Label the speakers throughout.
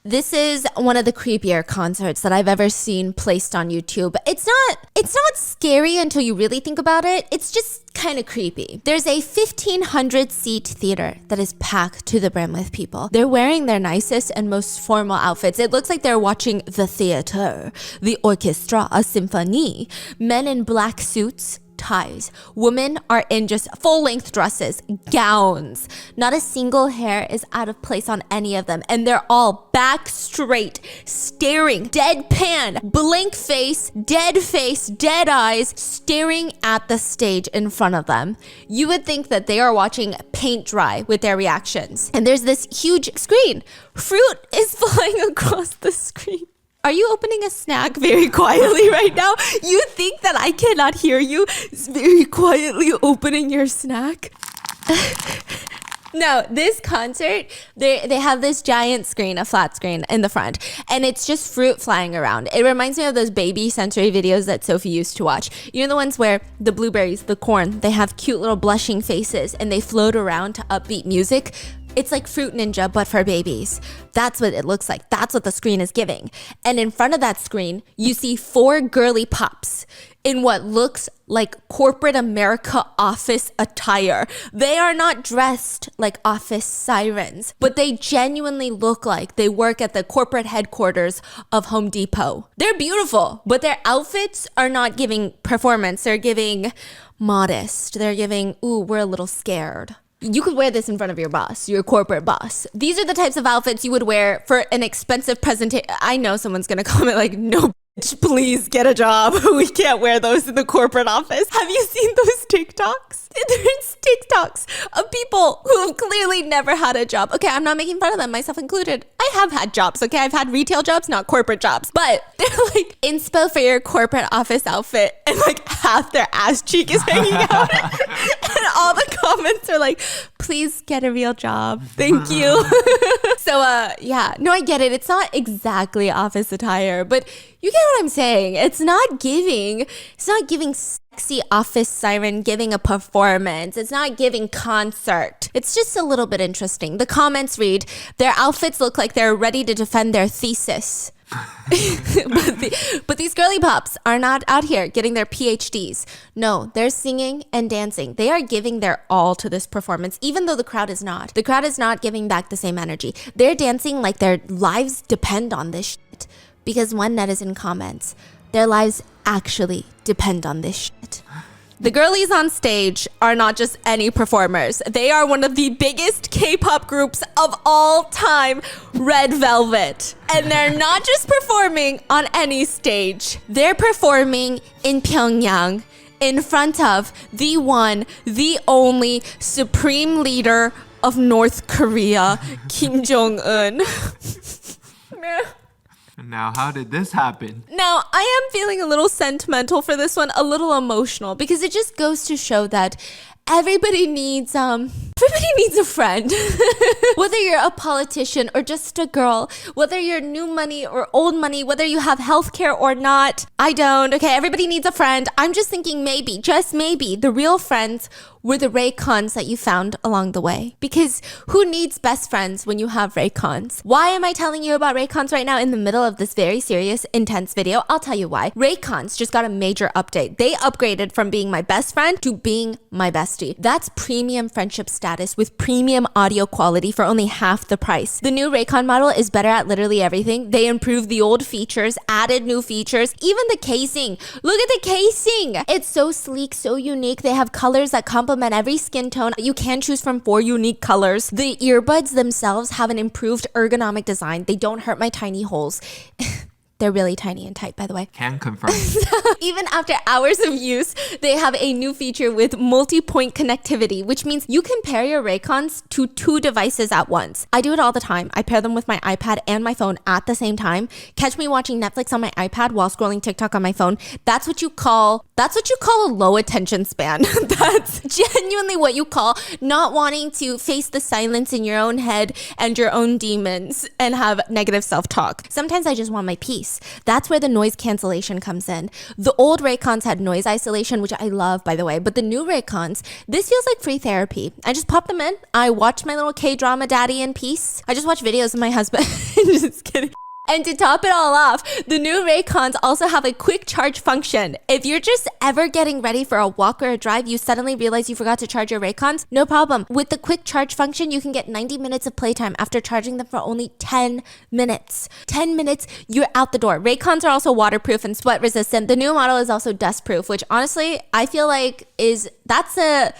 Speaker 1: This is one of the creepier concerts that I've ever seen placed on YouTube. It's not scary until you really think about it. It's just kind of creepy. There's a 1,500 seat theater that is packed to the brim with people. They're wearing their nicest and most formal outfits. It looks like they're watching the theater, the orchestra, a symphony. Men in black suits, ties. Women are in just full-length dresses, gowns. Not a single hair is out of place on any of them, and they're all back straight, staring, deadpan, blank face, dead eyes, staring at the stage in front of them. You would think that they are watching paint dry with their reactions. And there's this huge screen. Fruit is flying across the screen. Are you opening a snack very quietly right now? You think that I cannot hear you very quietly opening your snack? No, this concert, they have this giant screen, a flat screen in the front, and it's just fruit flying around. It reminds me of those baby sensory videos that Sophie used to watch. You know, the ones where the blueberries, the corn, they have cute little blushing faces and they float around to upbeat music. It's like Fruit Ninja, but for babies. That's what it looks like. That's what the screen is giving. And in front of that screen, you see 4 girly pops in what looks like corporate America office attire. They are not dressed like office sirens, but they genuinely look like they work at the corporate headquarters of Home Depot. They're beautiful, but their outfits are not giving performance. They're giving modest. They're giving, ooh, we're a little scared. You could wear this in front of your boss, your corporate boss. These are the types of outfits you would wear for an expensive presentation. I know someone's gonna comment like, no, bitch, please get a job. We can't wear those in the corporate office. Have you seen those TikToks? There's TikToks of people who have clearly never had a job. Okay, I'm not making fun of them, myself included. I have had jobs, okay? I've had retail jobs, not corporate jobs. But they're like, inspo for your corporate office outfit. And like half their ass cheek is hanging out. And all the comments are like, please get a real job. Thank you. So, yeah. No, I get it. It's not exactly office attire, but you get what I'm saying. It's not giving sexy office siren giving a performance. It's not giving concert. It's just a little bit interesting. The comments read, their outfits look like they're ready to defend their thesis. but these girly pops are not out here getting their PhDs. No, they're singing and dancing. They are giving their all to this performance, even though the crowd is not. The crowd is not giving back the same energy. They're dancing like their lives depend on this shit. Because one netizen comments, their lives actually depend on this shit. The girlies on stage are not just any performers. They are one of the biggest K-pop groups of all time, Red Velvet. And they're not just performing on any stage. They're performing in Pyongyang in front of the one, the only supreme leader of North Korea, Kim Jong-un.
Speaker 2: Now, how did this happen?
Speaker 1: Now, I am feeling a little sentimental for this one, a little emotional, because it just goes to show that everybody needs a friend. Whether you're a politician or just a girl, whether you're new money or old money, whether you have healthcare or not, I don't. Okay, everybody needs a friend. I'm just thinking maybe, just maybe, the real friends were the Raycons that you found along the way. Because who needs best friends when you have Raycons? Why am I telling you about Raycons right now in the middle of this very serious, intense video? I'll tell you why. Raycons just got a major update. They upgraded from being my best friend to being my bestie. That's premium friendship status with premium audio quality for only half the price. The new Raycon model is better at literally everything. They improved the old features, added new features, even the casing. Look at the casing. It's so sleek, so unique. They have colors that complement every skin tone. You can choose from 4 unique colors. The earbuds themselves have an improved ergonomic design. They don't hurt my tiny holes. They're really tiny and tight, by the way.
Speaker 2: Can confirm.
Speaker 1: Even after hours of use, they have a new feature with multi-point connectivity, which means you can pair your Raycons to 2 devices at once. I do it all the time. I pair them with my iPad and my phone at the same time. Catch me watching Netflix on my iPad while scrolling TikTok on my phone. That's what you call a low attention span. That's genuinely what you call not wanting to face the silence in your own head and your own demons and have negative self-talk. Sometimes I just want my peace. That's where the noise cancellation comes in. The old Raycons had noise isolation, which I love, by the way, but the new Raycons, this feels like free therapy. I just pop them in. I watch my little K-drama daddy in peace. I just watch videos of my husband. Just kidding. And to top it all off, the new Raycons also have a quick charge function. If you're just ever getting ready for a walk or a drive, you suddenly realize you forgot to charge your Raycons, no problem. With the quick charge function, you can get 90 minutes of playtime after charging them for only 10 minutes. 10 minutes, you're out the door. Raycons are also waterproof and sweat resistant. The new model is also dust proof, which honestly, I feel like that's a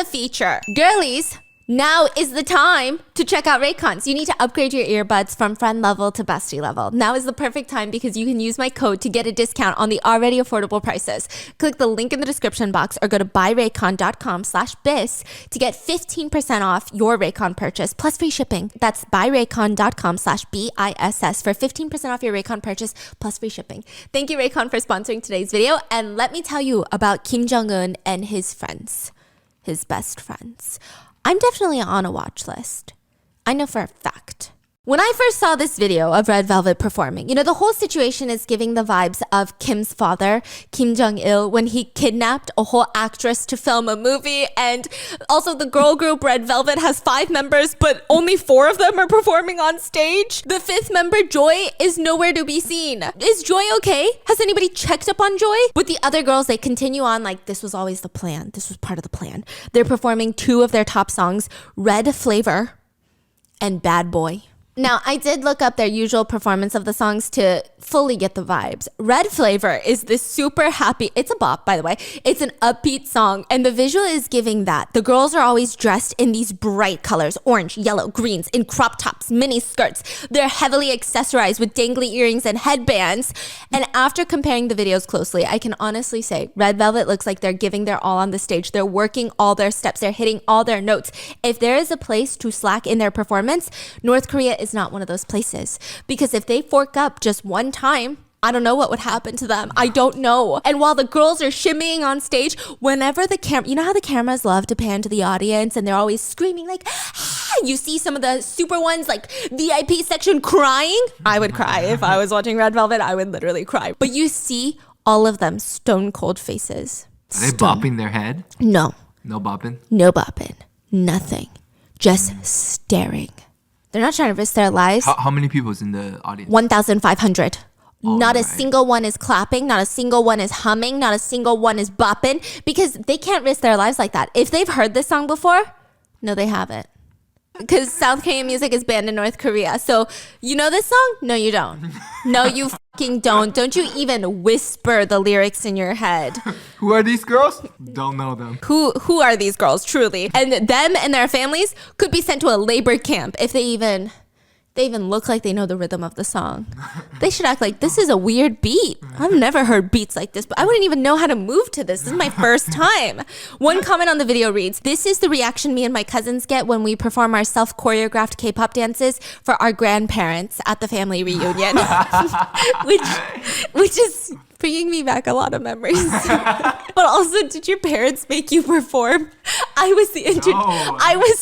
Speaker 1: feature. Girlies, now is the time to check out Raycons. You need to upgrade your earbuds from friend level to bestie level. Now is the perfect time because you can use my code to get a discount on the already affordable prices. Click the link in the description box or go to buyraycon.com/bis to get 15% off your Raycon purchase plus free shipping. That's buyraycon.com/BISS for 15% off your Raycon purchase plus free shipping. Thank you, Raycon, for sponsoring today's video. And let me tell you about Kim Jong-un and his friends, his best friends. I'm definitely on a watch list. I know for a fact. When I first saw this video of Red Velvet performing, the whole situation is giving the vibes of Kim's father, Kim Jong-il, when he kidnapped a whole actress to film a movie. And also the girl group Red Velvet has 5 members, but only 4 of them are performing on stage. The 5th member, Joy, is nowhere to be seen. Is Joy okay? Has anybody checked up on Joy? With the other girls, they continue on like this was always the plan. This was part of the plan. They're performing 2 of their top songs, Red Flavor and Bad Boy. Now, I did look up their usual performance of the songs to fully get the vibes. Red Flavor is this super happy, it's a bop, by the way. It's an upbeat song, and the visual is giving that. The girls are always dressed in these bright colors, orange, yellow, greens, in crop tops, mini skirts. They're heavily accessorized with dangly earrings and headbands. And after comparing the videos closely, I can honestly say Red Velvet looks like they're giving their all on the stage. They're working all their steps. They're hitting all their notes. If there is a place to slack in their performance, North Korea is not one of those places, because if they fork up just one time, I don't know what would happen to them. I don't know. And while the girls are shimmying on stage, whenever the camera, you know how the cameras love to pan to the audience and they're always screaming like, ah! You see some of the super ones like VIP section crying. I would cry if I was watching Red Velvet. I would literally cry. But you see all of them stone cold faces.
Speaker 2: Are they bopping their head?
Speaker 1: No.
Speaker 2: No bopping?
Speaker 1: No bopping. Nothing. Just staring. They're not trying to risk their lives.
Speaker 2: How many people is in the audience?
Speaker 1: 1,500. Not
Speaker 2: right.
Speaker 1: a single one is clapping. Not a single one is humming. Not a single one is bopping, because they can't risk their lives like that. If they've heard this song before, no, they haven't. Because South Korean music is banned in North Korea. So, you know this song? No, you don't. No, you fucking don't. Don't you even whisper the lyrics in your head.
Speaker 2: Who are these girls? Don't know them.
Speaker 1: Who are these girls, truly? And them and their families could be sent to a labor camp if they even look like they know the rhythm of the song. They should act like this is a weird beat. I've never heard beats like this, but I wouldn't even know how to move to this. This is my first time. One comment on the video reads, "This is the reaction me and my cousins get when we perform our self-choreographed K-pop dances for our grandparents at the family reunion." which is bringing me back a lot of memories. But also, did your parents make you perform? I was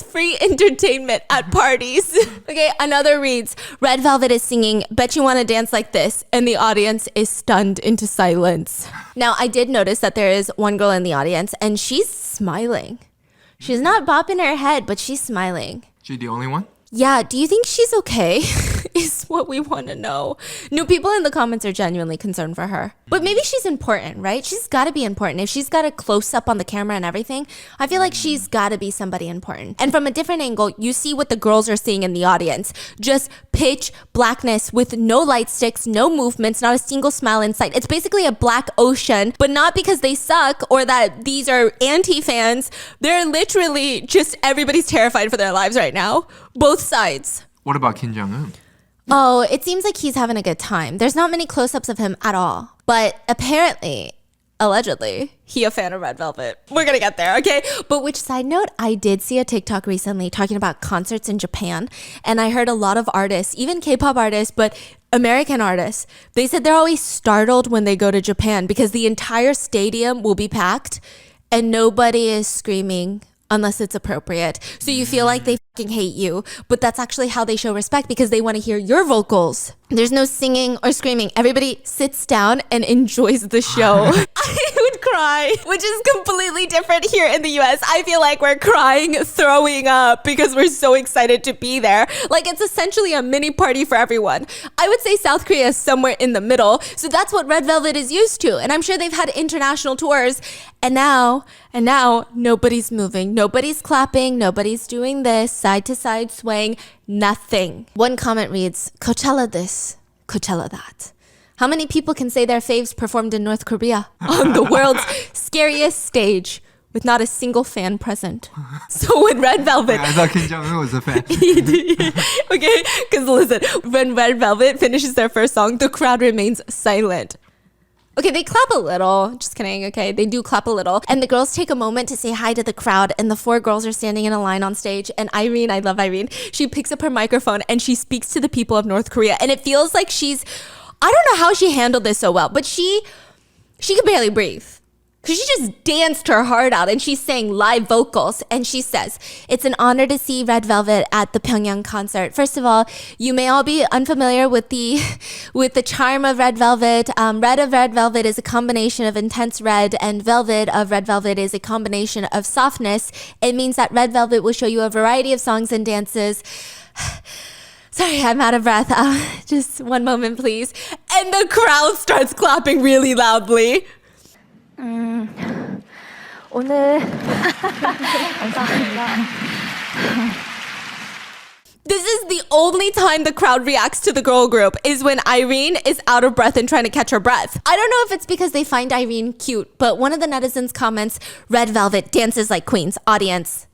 Speaker 1: free entertainment at parties. Okay, another reads, "Red Velvet is singing 'Bet You Wanna Dance Like This,' and the audience is stunned into silence." Now, I did notice that there is one girl in the audience and she's smiling. She's not bopping her head, but she's smiling.
Speaker 2: She the only one?
Speaker 1: Yeah, do you think she's okay? Is what we want to know. No, people in the comments are genuinely concerned for her. But maybe she's important, right? She's got to be important. If she's got a close up on the camera and everything, I feel like she's got to be somebody important. And from a different angle, you see what the girls are seeing in the audience. Just pitch blackness with no light sticks, no movements, not a single smile in sight. It's basically a black ocean, but not because they suck or that these are anti-fans. They're literally just, everybody's terrified for their lives right now. Both sides.
Speaker 2: What about Kim Jong-un?
Speaker 1: Oh, it seems like he's having a good time. There's not many close-ups of him at all. But apparently, allegedly, he a fan of Red Velvet. We're gonna get there, okay? But which side note, I did see a TikTok recently talking about concerts in Japan. And I heard a lot of artists, even K-pop artists, but American artists, they said they're always startled when they go to Japan because the entire stadium will be packed and nobody is screaming unless it's appropriate. So you feel like they fucking hate you, but that's actually how they show respect because they want to hear your vocals. There's no singing or screaming. Everybody sits down and enjoys the show. I would cry, which is completely different here in the US. I feel like we're crying, throwing up because we're so excited to be there. Like it's essentially a mini party for everyone. I would say South Korea is somewhere in the middle. So that's what Red Velvet is used to. And I'm sure they've had international tours. And now nobody's moving. Nobody's clapping. Nobody's doing this side to side swaying. Nothing. One comment reads, Coachella this, Coachella that. How many people can say their faves performed in North Korea on the world's scariest stage with not a single fan present? So when Red Velvet...
Speaker 2: I thought Kim Jong-un was a fan.
Speaker 1: Okay, because listen, when Red Velvet finishes their first song, the crowd remains silent. Okay, they clap a little. Just kidding, okay? They do clap a little. And the girls take a moment to say hi to the crowd. And the 4 girls are standing in a line on stage. And Irene, I love Irene, she picks up her microphone and she speaks to the people of North Korea. And it feels like I don't know how she handled this so well, but she could barely breathe. Because she just danced her heart out and she sang live vocals. And she says, it's an honor to see Red Velvet at the Pyongyang concert. First of all, you may all be unfamiliar with the charm of Red Velvet. Red of Red Velvet is a combination of intense red, and velvet of Red Velvet is a combination of softness. It means that Red Velvet will show you a variety of songs and dances. Sorry, I'm out of breath. Just one moment, please. And the crowd starts clapping really loudly.
Speaker 3: 오늘 감사합니다.
Speaker 1: This is the only time the crowd reacts to the girl group is when Irene is out of breath and trying to catch her breath. I don't know if it's because they find Irene cute, but one of the netizens comments, Red Velvet dances like queens. Audience,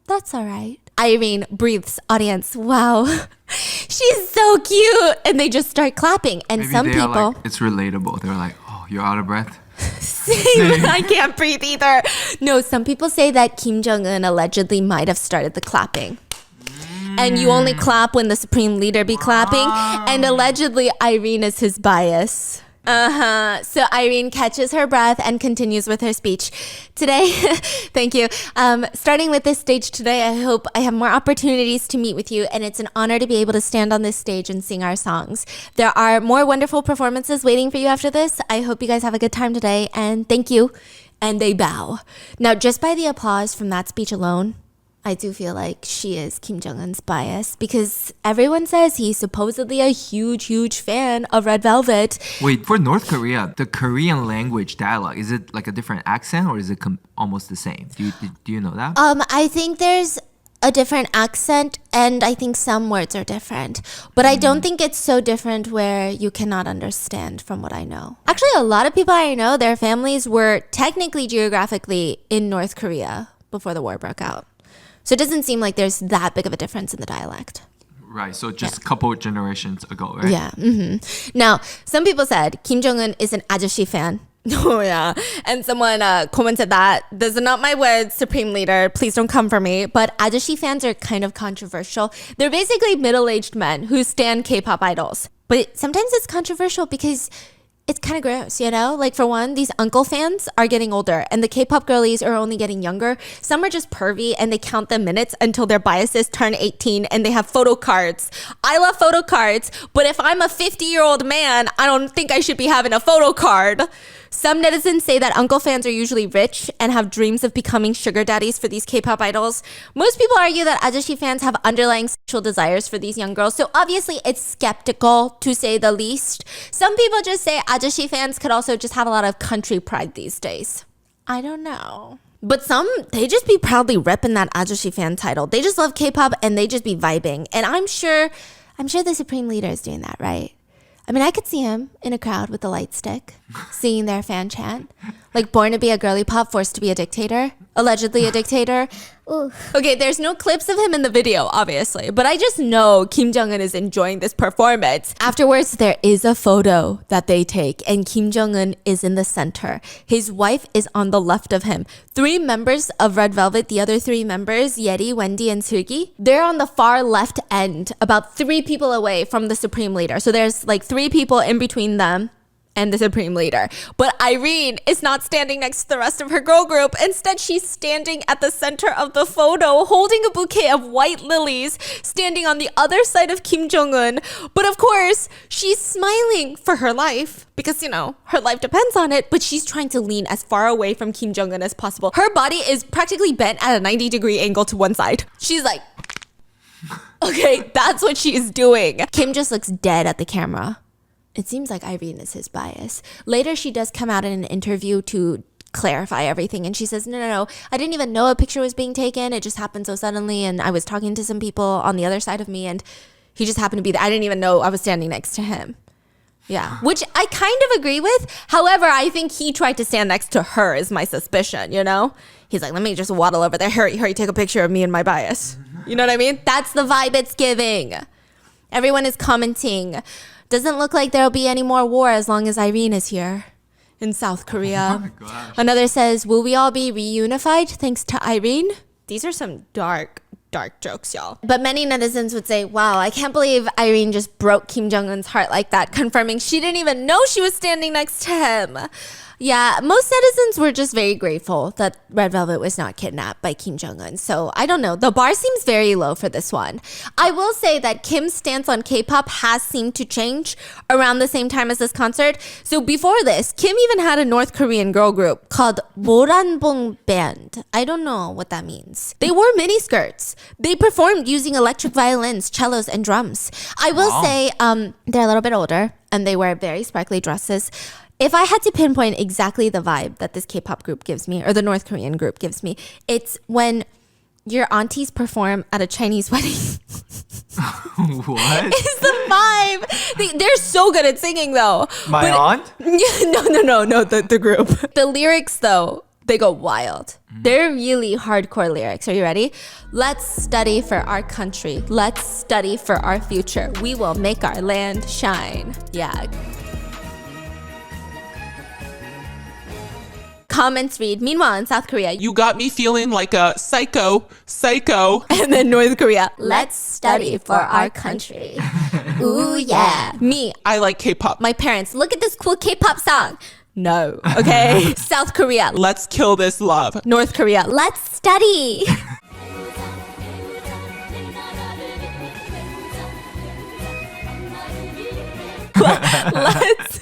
Speaker 1: that's all right. Irene breathes. Audience, wow. She's so cute. And they just start clapping. And
Speaker 2: Maybe
Speaker 1: some
Speaker 2: they
Speaker 1: people...
Speaker 2: are like, it's relatable. They're like, oh, you're out of breath?
Speaker 1: Same. I can't breathe either. No, some people say that Kim Jong-un allegedly might have started the clapping. And you only clap when the supreme leader be clapping. And allegedly, Irene is his bias. So Irene catches her breath and continues with her speech. Today, thank you. Starting with this stage today, I hope I have more opportunities to meet with you, and it's an honor to be able to stand on this stage and sing our songs. There are more wonderful performances waiting for you after this. I hope you guys have a good time today, and thank you. And they bow. Now, just by the applause from that speech alone, I do feel like she is Kim Jong-un's bias because everyone says he's supposedly a huge, huge fan of Red Velvet.
Speaker 2: Wait, for North Korea, the Korean language dialogue, is it like a different accent or is it almost the same? Do you know that?
Speaker 1: I think there's a different accent and I think some words are different. But I don't think it's so different where you cannot understand from what I know. Actually, a lot of people I know, their families were technically geographically in North Korea before the war broke out. So it doesn't seem like there's that big of a difference in the dialect.
Speaker 2: Right, so just a couple generations ago, right?
Speaker 1: Yeah. Now, some people said Kim Jong-un is an ajashi fan. Oh, yeah. And someone commented that, those are not my words, Supreme Leader. Please don't come for me. But ajashi fans are kind of controversial. They're basically middle-aged men who stan K-pop idols. But sometimes it's controversial because it's kind of gross, you know? Like, for one, these uncle fans are getting older and the K-pop girlies are only getting younger. Some are just pervy and they count the minutes until their biases turn 18 and they have photo cards. I love photo cards, but if I'm a 50-year-old man, I don't think I should be having a photo card. Some netizens say that uncle fans are usually rich and have dreams of becoming sugar daddies for these K-pop idols. Most people argue that ajashi fans have underlying sexual desires for these young girls, so obviously it's skeptical to say the least. Some people just say ajashi fans could also just have a lot of country pride these days. I don't know. But some, they just be proudly repping that ajashi fan title. They just love K-pop and they just be vibing. And I'm sure the Supreme Leader is doing that, right? I mean, I could see him in a crowd with a light stick, singing their fan chant. Like born to be a girly pop, forced to be a dictator, allegedly a dictator. Ooh. Okay, there's no clips of him in the video, obviously, but I just know Kim Jong-un is enjoying this performance. Afterwards, there is a photo that they take, and Kim Jong-un is in the center. His wife is on the left of him. 3 members of Red Velvet, the other 3 members, Yeri, Wendy, and Sugi, they're on the far left end, about 3 people away from the Supreme Leader. So there's like 3 people in between them and the Supreme Leader. But Irene is not standing next to the rest of her girl group. Instead, she's standing at the center of the photo, holding a bouquet of white lilies, standing on the other side of Kim Jong-un. But of course, she's smiling for her life because, her life depends on it, but she's trying to lean as far away from Kim Jong-un as possible. Her body is practically bent at a 90-degree angle to one side. She's like, okay, that's what she's doing. Kim just looks dead at the camera. It seems like Irene is his bias. Later, she does come out in an interview to clarify everything. And she says, no, I didn't even know a picture was being taken. It just happened so suddenly. And I was talking to some people on the other side of me. And he just happened to be there. I didn't even know I was standing next to him. Yeah, which I kind of agree with. However, I think he tried to stand next to her is my suspicion, He's like, let me just waddle over there. Hurry, take a picture of me and my bias. You know what I mean? That's the vibe it's giving. Everyone is commenting. Doesn't look like there'll be any more war as long as Irene is here in South Korea.
Speaker 2: Oh my gosh.
Speaker 1: Another says, will we all be reunified thanks to Irene? These are some dark jokes, y'all. But many netizens would say, wow, I can't believe Irene just broke Kim Jong-un's heart like that, confirming she didn't even know she was standing next to him. Yeah, most netizens were just very grateful that Red Velvet was not kidnapped by Kim Jong-un. So I don't know. The bar seems very low for this one. I will say that Kim's stance on K-pop has seemed to change around the same time as this concert. So before this, Kim even had a North Korean girl group called Moranbong Band. I don't know what that means. They wore miniskirts. They performed using electric violins, cellos, and drums. I will say they're a little bit older and they wear very sparkly dresses. If I had to pinpoint exactly the vibe that this K-pop group gives me, or the North Korean group gives me, it's when your aunties perform at a Chinese wedding.
Speaker 2: What?
Speaker 1: It's the vibe. They're so good at singing, though.
Speaker 2: My aunt?
Speaker 1: No, the group. The lyrics, though, they go wild. They're really hardcore lyrics. Are you ready? Let's study for our country. Let's study for our future. We will make our land shine. Yeah. Comments read, meanwhile in South Korea,
Speaker 3: You got me feeling like a psycho.
Speaker 1: And then North Korea, let's study for our country. Ooh, yeah. Me,
Speaker 3: I like K-pop.
Speaker 1: my parents, look at this cool K-pop song. No, okay. South Korea,
Speaker 3: Let's kill this love.
Speaker 1: North Korea, let's study. Let's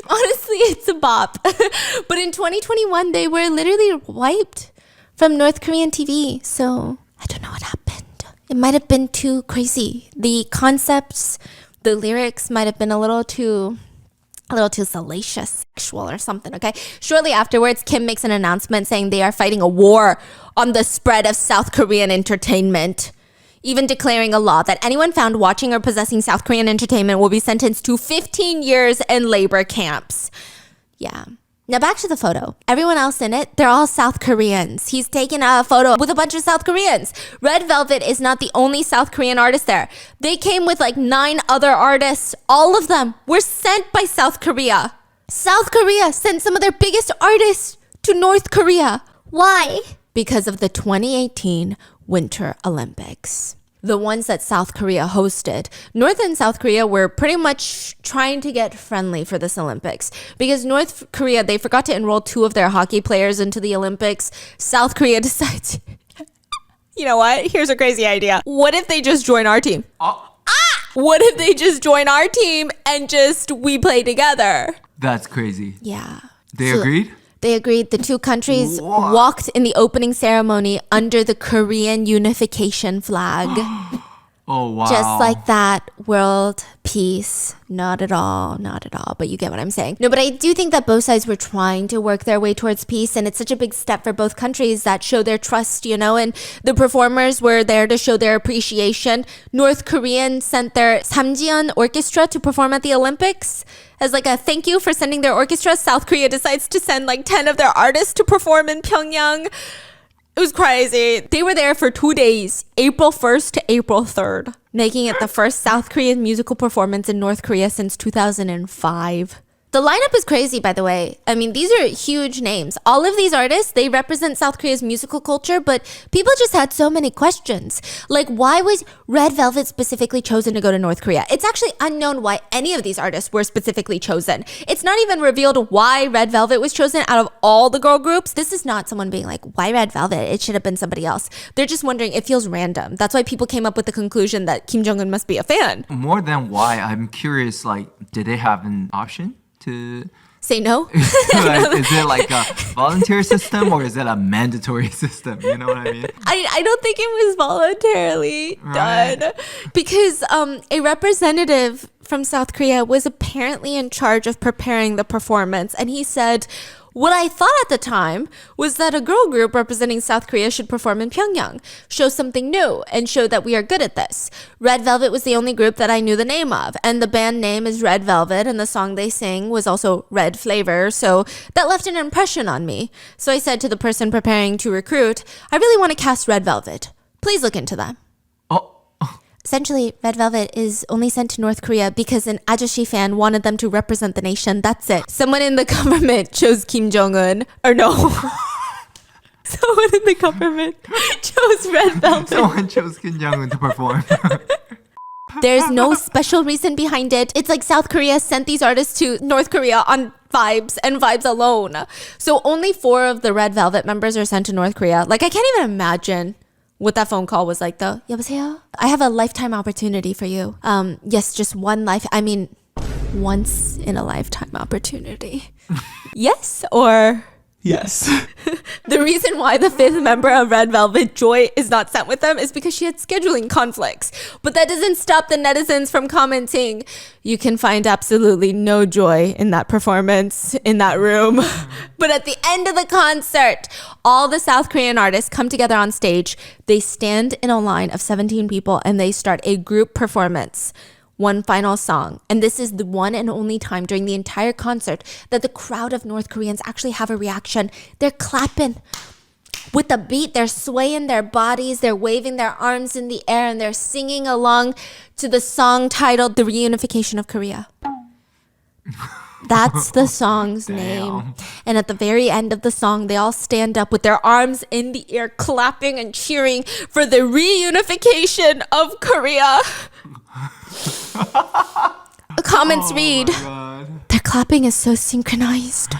Speaker 1: honestly, it's a bop. But in 2021, they were literally wiped from North Korean TV. So I don't know what happened. It might have been too crazy. The concepts, the lyrics might have been a little too salacious, sexual or something, okay? Shortly afterwards, Kim makes an announcement saying they are fighting a war on the spread of South Korean entertainment, even declaring a law that anyone found watching or possessing South Korean entertainment will be sentenced to 15 years in labor camps. Yeah. Now back to the photo. Everyone else in it, they're all South Koreans. He's taken a photo with a bunch of South Koreans. Red Velvet is not the only South Korean artist there. They came with like 9 other artists. All of them were sent by South Korea. South Korea sent some of their biggest artists to North Korea. Why? Because of the 2018 Winter Olympics. The ones that South Korea hosted. North and South Korea were pretty much trying to get friendly for this Olympics because North Korea, they forgot to enroll 2 of their hockey players into the Olympics. South Korea decides, you know what? Here's a crazy idea. What if they just join our team? What if they just join our team and just we play together?
Speaker 2: That's crazy.
Speaker 1: Yeah.
Speaker 2: They agreed?
Speaker 1: They agreed. The 2 countries
Speaker 2: What?
Speaker 1: walked in the opening ceremony under the Korean unification flag.
Speaker 2: Oh, wow.
Speaker 1: Just like that, world peace. Not at all. Not at all. But you get what I'm saying. No, but I do think that both sides were trying to work their way towards peace. And it's such a big step for both countries that show their trust, you know, and the performers were there to show their appreciation. North Korean sent their Samjian orchestra to perform at the Olympics. As like a thank you for sending their orchestra. South Korea decides to send like 10 of their artists to perform in Pyongyang. It was crazy. They were there for 2 days, April 1st to April 3rd, making it the first South Korean musical performance in North Korea since 2005. The lineup is crazy, by the way. I mean, these are huge names. All of these artists, they represent South Korea's musical culture, but people just had so many questions. Like, why was Red Velvet specifically chosen to go to North Korea? It's actually unknown why any of these artists were specifically chosen. It's not even revealed why Red Velvet was chosen out of all the girl groups. This is not someone being like, why Red Velvet? It should have been somebody else. They're just wondering, it feels random. That's why people came up with the conclusion that Kim Jong-un must be a fan.
Speaker 2: More than why, I'm curious, like, did they have an option to
Speaker 1: say no?
Speaker 2: like, is it like a volunteer system or is it a mandatory system? You know what I mean?
Speaker 1: I don't think it was voluntarily done because a representative from South Korea was apparently in charge of preparing the performance, and he said, what I thought at the time was that a girl group representing South Korea should perform in Pyongyang, show something new, and show that we are good at this. Red Velvet was the only group that I knew the name of, and the band name is Red Velvet, and the song they sing was also Red Flavor, so that left an impression on me. So I said to the person preparing to recruit, I really want to cast Red Velvet. Please look into them. Essentially, Red Velvet is only sent to North Korea because an ajashi fan wanted them to represent the nation. That's it. Someone in the government chose Kim Jong-un. Or no. Someone in the government chose Red Velvet.
Speaker 2: Someone chose Kim Jong-un to perform.
Speaker 1: There's no special reason behind it. It's like South Korea sent these artists to North Korea on vibes and vibes alone. So only 4 of the Red Velvet members are sent to North Korea. Like, I can't even imagine what that phone call was like though. 여보세요? I have a lifetime opportunity for you. Yes, just one life. I mean, once in a lifetime opportunity. Yes or...
Speaker 3: Yes.
Speaker 1: The reason why the 5th member of Red Velvet, Joy, is not sent with them is because she had scheduling conflicts. But that doesn't stop the netizens from commenting, you can find absolutely no joy in that performance, in that room. But at the end of the concert, all the South Korean artists come together on stage. They stand in a line of 17 people and they start a group performance. One final song. And this is the one and only time during the entire concert that the crowd of North Koreans actually have a reaction. They're clapping with the beat. They're swaying their bodies. They're waving their arms in the air and they're singing along to the song titled The Reunification of Korea. That's the song's name. And at the very end of the song, they all stand up with their arms in the air, clapping and cheering for the reunification of Korea. Comments read, their clapping is so synchronized.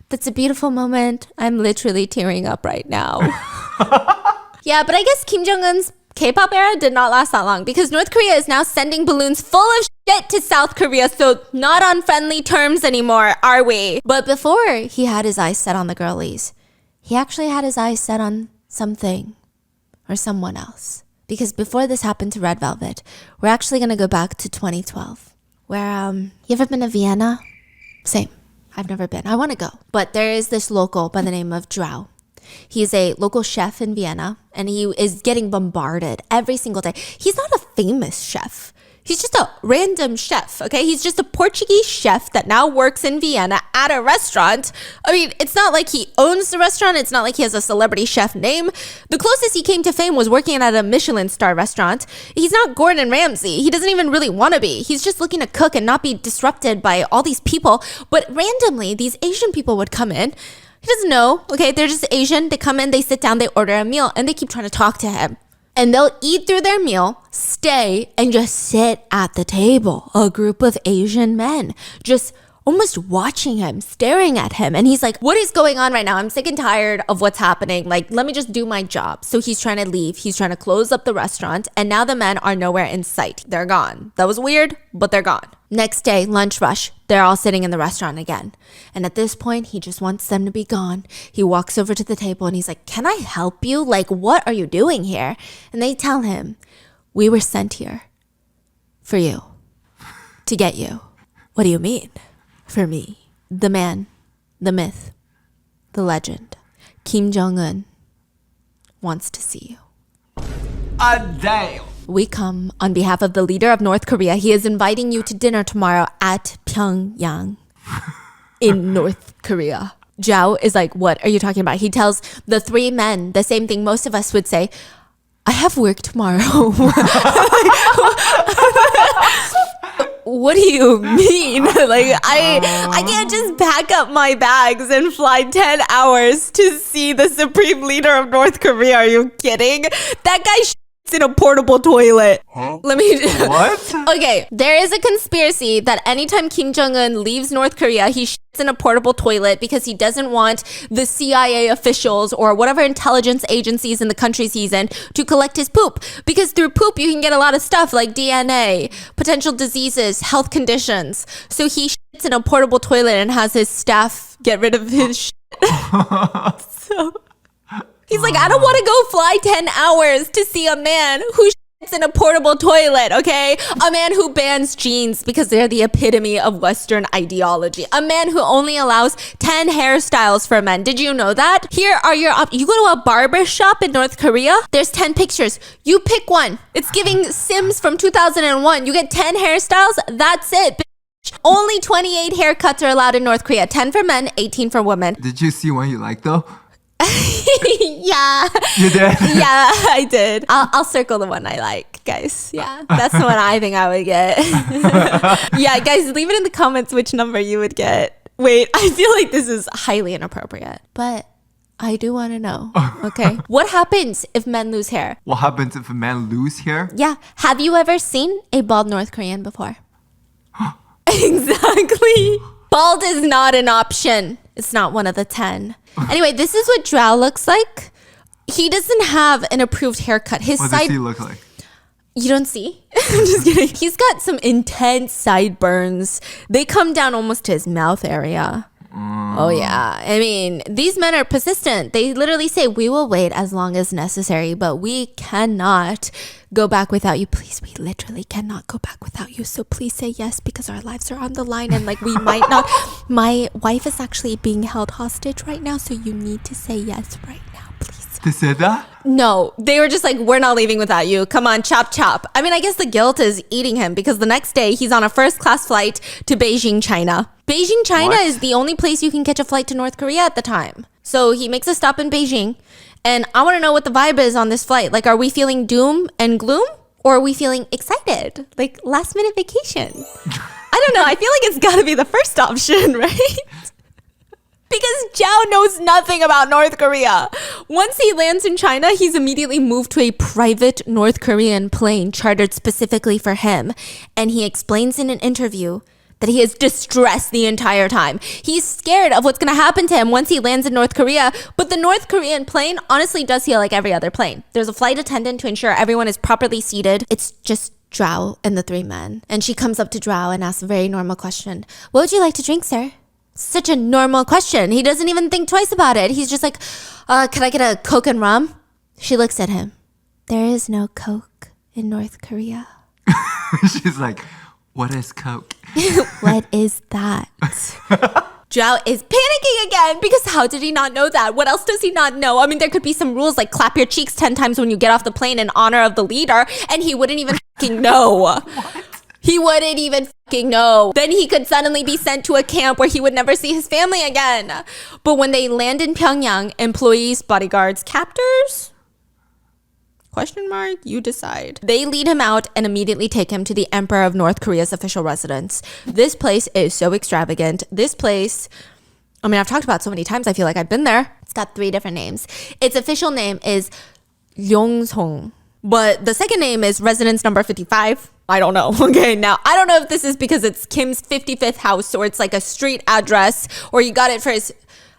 Speaker 1: That's a beautiful moment. I'm literally tearing up right now. Yeah, but I guess Kim Jong-un's K-pop era did not last that long because North Korea is now sending balloons full of shit to South Korea, so not on friendly terms anymore, are we? But before he had his eyes set on the girlies, he actually had his eyes set on something or someone else. Because before this happened to Red Velvet, we're actually going to go back to 2012. Where, you ever been to Vienna? Same. I've never been. I want to go. But there is this local by the name of Drow. He's a local chef in Vienna, and he is getting bombarded every single day. He's not a famous chef. He's just a random chef, okay? He's just a Portuguese chef that now works in Vienna at a restaurant. I mean, it's not like he owns the restaurant. It's not like he has a celebrity chef name. The closest he came to fame was working at a Michelin star restaurant. He's not Gordon Ramsay. He doesn't even really want to be. He's just looking to cook and not be disrupted by all these people. But randomly, these Asian people would come in. He doesn't know, okay? They're just Asian. They come in, they sit down, they order a meal, and they keep trying to talk to him. And they'll eat through their meal, stay, and just sit at the table. A group of Asian men just almost watching him, staring at him. And he's like, what is going on right now? I'm sick and tired of what's happening. Like, let me just do my job. So he's trying to leave. He's trying to close up the restaurant. And now the men are nowhere in sight. They're gone. That was weird, but they're gone. Next day, lunch rush. They're all sitting in the restaurant again. And at this point, he just wants them to be gone. He walks over to the table and he's like, can I help you? Like, what are you doing here? And they tell him, we were sent here For you. To get you. What do you mean? For me. The man. The myth. The legend. Kim Jong-un wants to see you.
Speaker 2: Damn.
Speaker 1: We come on behalf of the leader of North Korea. He is inviting you to dinner tomorrow at Pyongyang in North Korea. Zhao is like, what are you talking about? He tells the three men the same thing most of us would say. I have work tomorrow. What do you mean? Like, I can't just pack up my bags and fly 10 hours to see the supreme leader of North Korea. Are you kidding? That guy in a portable toilet.
Speaker 2: Huh?
Speaker 1: Let me...
Speaker 2: What?
Speaker 1: Okay, there is a conspiracy that anytime Kim Jong-un leaves North Korea, he shits in a portable toilet because he doesn't want the CIA officials or whatever intelligence agencies in the countries he's in to collect his poop. Because through poop, you can get a lot of stuff like DNA, potential diseases, health conditions. So he shits in a portable toilet and has his staff get rid of his shit. So... He's like, I don't want to go fly 10 hours to see a man who shits in a portable toilet, okay? A man who bans jeans because they're the epitome of Western ideology. A man who only allows 10 hairstyles for men. Did you know that? Here are your you go to a barber shop in North Korea, there's 10 pictures. You pick one. It's giving Sims from 2001. You get 10 hairstyles. That's it. Only 28 haircuts are allowed in North Korea. 10 for men, 18 for women.
Speaker 2: Did you see one you liked though?
Speaker 1: Yeah.
Speaker 2: You did?
Speaker 1: Yeah, I did. I'll circle the one I like, guys. Yeah, that's the one I think I would get. Yeah, guys, leave it in the comments which number you would get. Wait, I feel like this is highly inappropriate, but I do want to know. Okay. What happens if men lose hair?
Speaker 2: What happens if a man lose hair?
Speaker 1: Yeah. Have you ever seen a bald North Korean before? Exactly. Bald is not an option. It's not one of the 10. Anyway, this is what Zhao looks like. He doesn't have an approved haircut. His
Speaker 2: What
Speaker 1: side...
Speaker 2: does he look like?
Speaker 1: You don't see? I'm just kidding. He's got some intense sideburns. They come down almost to his mouth area. Oh, yeah. I mean, these men are persistent. They literally say, we will wait as long as necessary, but we cannot go back without you. Please, we literally cannot go back without you. So please say yes, because our lives are on the line and like we might not. My wife is actually being held hostage right now, so you need to say yes right now, please.
Speaker 2: They said that?
Speaker 1: No, they were just like, we're not leaving without you. Come on, chop, chop. I mean, I guess the guilt is eating him because the next day he's on a first-class flight to Beijing, China. Beijing, China is the only place you can catch a flight to North Korea at the time. So he makes a stop in Beijing. And I want to know what the vibe is on this flight. Like, are we feeling doom and gloom? Or are we feeling excited? Like, last-minute vacation? I don't know. I feel like it's got to be the first option, right? Because Zhao knows nothing about North Korea. Once he lands in China, he's immediately moved to a private North Korean plane chartered specifically for him. And he explains in an interview that he is distressed the entire time. He's scared of what's going to happen to him once he lands in North Korea. But the North Korean plane honestly does feel like every other plane. There's a flight attendant to ensure everyone is properly seated. It's just Zhao and the three men. And she comes up to Zhao and asks a very normal question. What would you like to drink, sir? Such a normal question. He doesn't even think twice about it. He's just like, can I get a Coke and rum? She looks at him. There is no Coke in North Korea.
Speaker 2: She's like, what is Coke?
Speaker 1: What is that? Zhao is panicking again because how did he not know that? What else does he not know? I mean, there could be some rules like clap your cheeks 10 times when you get off the plane in honor of the leader, and he wouldn't even fucking know. What? He wouldn't even fucking know. Then he could suddenly be sent to a camp where he would never see his family again. But when they land in Pyongyang, employees, bodyguards, captors? Question mark? You decide. They lead him out and immediately take him to the Emperor of North Korea's official residence. This place is so extravagant. This place, I mean, I've talked about it so many times, I feel like I've been there. It's got 3 different names. Its official name is Ryongseong. But the second name is residence number 55. I don't know. Okay, now I don't know if this is because it's Kim's 55th house or it's like a street address or he got it for his,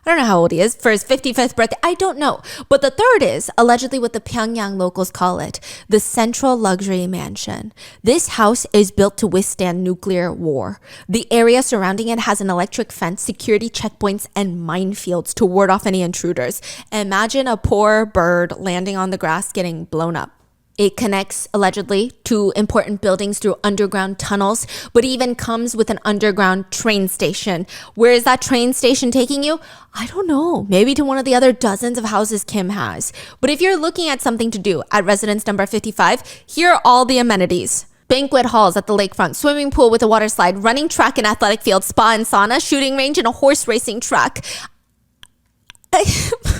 Speaker 1: I don't know how old he is, for his 55th birthday. I don't know. But the third is allegedly what the Pyongyang locals call it, the Central Luxury Mansion. This house is built to withstand nuclear war. The area surrounding it has an electric fence, security checkpoints, and minefields to ward off any intruders. Imagine a poor bird landing on the grass getting blown up. It connects, allegedly, to important buildings through underground tunnels, but even comes with an underground train station. Where is that train station taking you? I don't know. Maybe to one of the other dozens of houses Kim has. But if you're looking at something to do at residence number 55, here are all the amenities. Banquet halls at the lakefront, swimming pool with a water slide, running track and athletic field, spa and sauna, shooting range, and a horse racing track.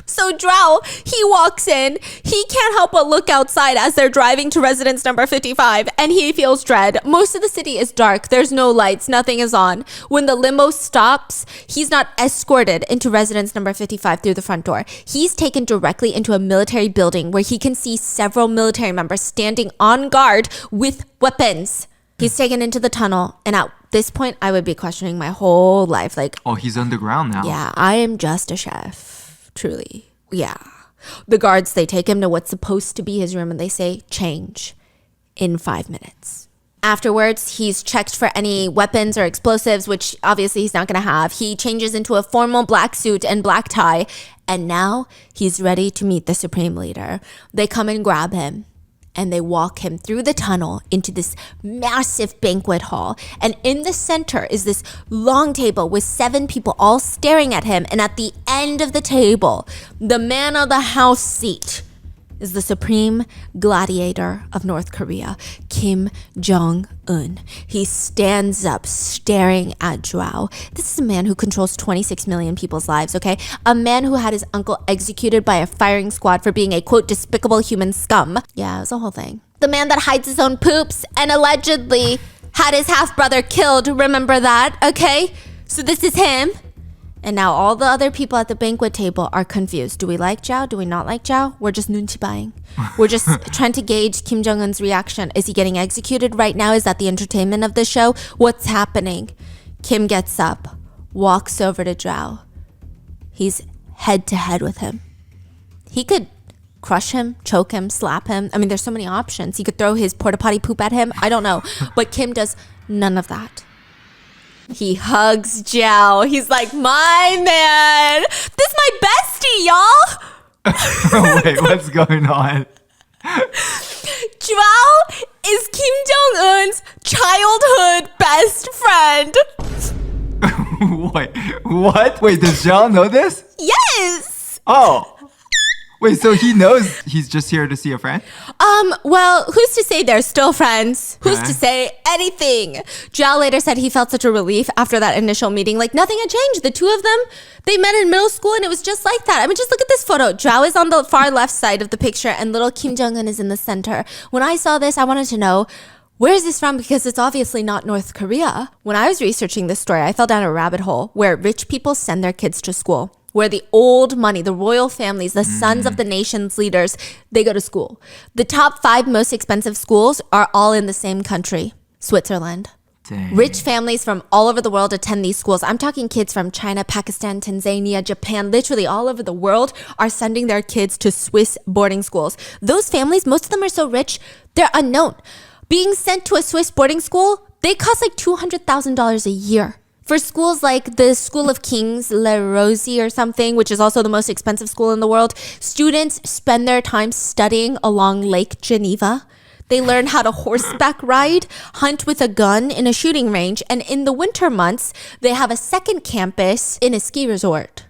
Speaker 1: So Drow, he walks in, he can't help but look outside as they're driving to residence number 55, and he feels dread. Most of the city is dark, there's no lights, nothing is on. When the limo stops, he's not escorted into residence number 55 through the front door. He's taken directly into a military building where he can see several military members standing on guard with weapons. He's taken into the tunnel, and at this point, I would be questioning my whole life. Like,
Speaker 2: Oh, he's underground now.
Speaker 1: yeah, I am just a chef. Truly. Yeah. The guards, they take him to what's supposed to be his room and they say, change in 5 minutes. Afterwards, he's checked for any weapons or explosives, which obviously he's not going to have. He changes into a formal black suit and black tie, and now he's ready to meet the Supreme Leader. They come and grab him, and they walk him through the tunnel into this massive banquet hall. And in the center is this long table with 7 people all staring at him. And at the end of the table, the man of the house seat is the supreme gladiator of North Korea, Kim Jong-un. He stands up staring at Drow. This is a man who controls 26 million people's lives, okay? A man who had his uncle executed by a firing squad for being a, quote, despicable human scum. Yeah, it was a whole thing. The man that hides his own poops and allegedly had his half-brother killed. Remember that, okay? So this is him. And now all the other people at the banquet table are confused. Do we like Zhao? Do we not like Zhao? We're just nunchi buying. We're just trying to gauge Kim Jong-un's reaction. Is he getting executed right now? Is that the entertainment of the show? What's happening? Kim gets up, walks over to Zhao. He's head to head with him. He could crush him, choke him, slap him. I mean, there's so many options. He could throw his porta potty poop at him. I don't know. But Kim does none of that. He hugs Zhao. He's like, my man. This is my bestie, y'all.
Speaker 2: Wait, what's going on?
Speaker 1: Zhao is Kim Jong-un's childhood best friend.
Speaker 2: Wait, what? Wait, does Jong know this?
Speaker 1: Yes.
Speaker 2: Oh. Wait, so he knows he's just here to see a friend?
Speaker 1: Well, who's to say they're still friends? Who's
Speaker 2: Okay.
Speaker 1: to say anything? Zhao later said he felt such a relief after that initial meeting. Like, nothing had changed. The two of them, they met in middle school and it was just like that. I mean, just look at this photo. Zhao is on the far left side of the picture and little Kim Jong-un is in the center. When I saw this, I wanted to know, where is this from? Because it's obviously not North Korea. When I was researching this story, I fell down a rabbit hole where rich people send their kids to school, where the old money, the royal families, the sons of the nation's leaders, they go to school. The top 5 most expensive schools are all in the same country, Switzerland.
Speaker 2: Dang.
Speaker 1: Rich families from all over the world attend these schools. I'm talking kids from China, Pakistan, Tanzania, Japan, literally all over the world are sending their kids to Swiss boarding schools. Those families, most of them are so rich, they're unknown. Being sent to a Swiss boarding school, they cost like $200,000 a year. For schools like the School of Kings, Le Rosey or something, which is also the most expensive school in the world, students spend their time studying along Lake Geneva. They learn how to horseback ride, hunt with a gun in a shooting range, and in the winter months, they have a second campus in a ski resort.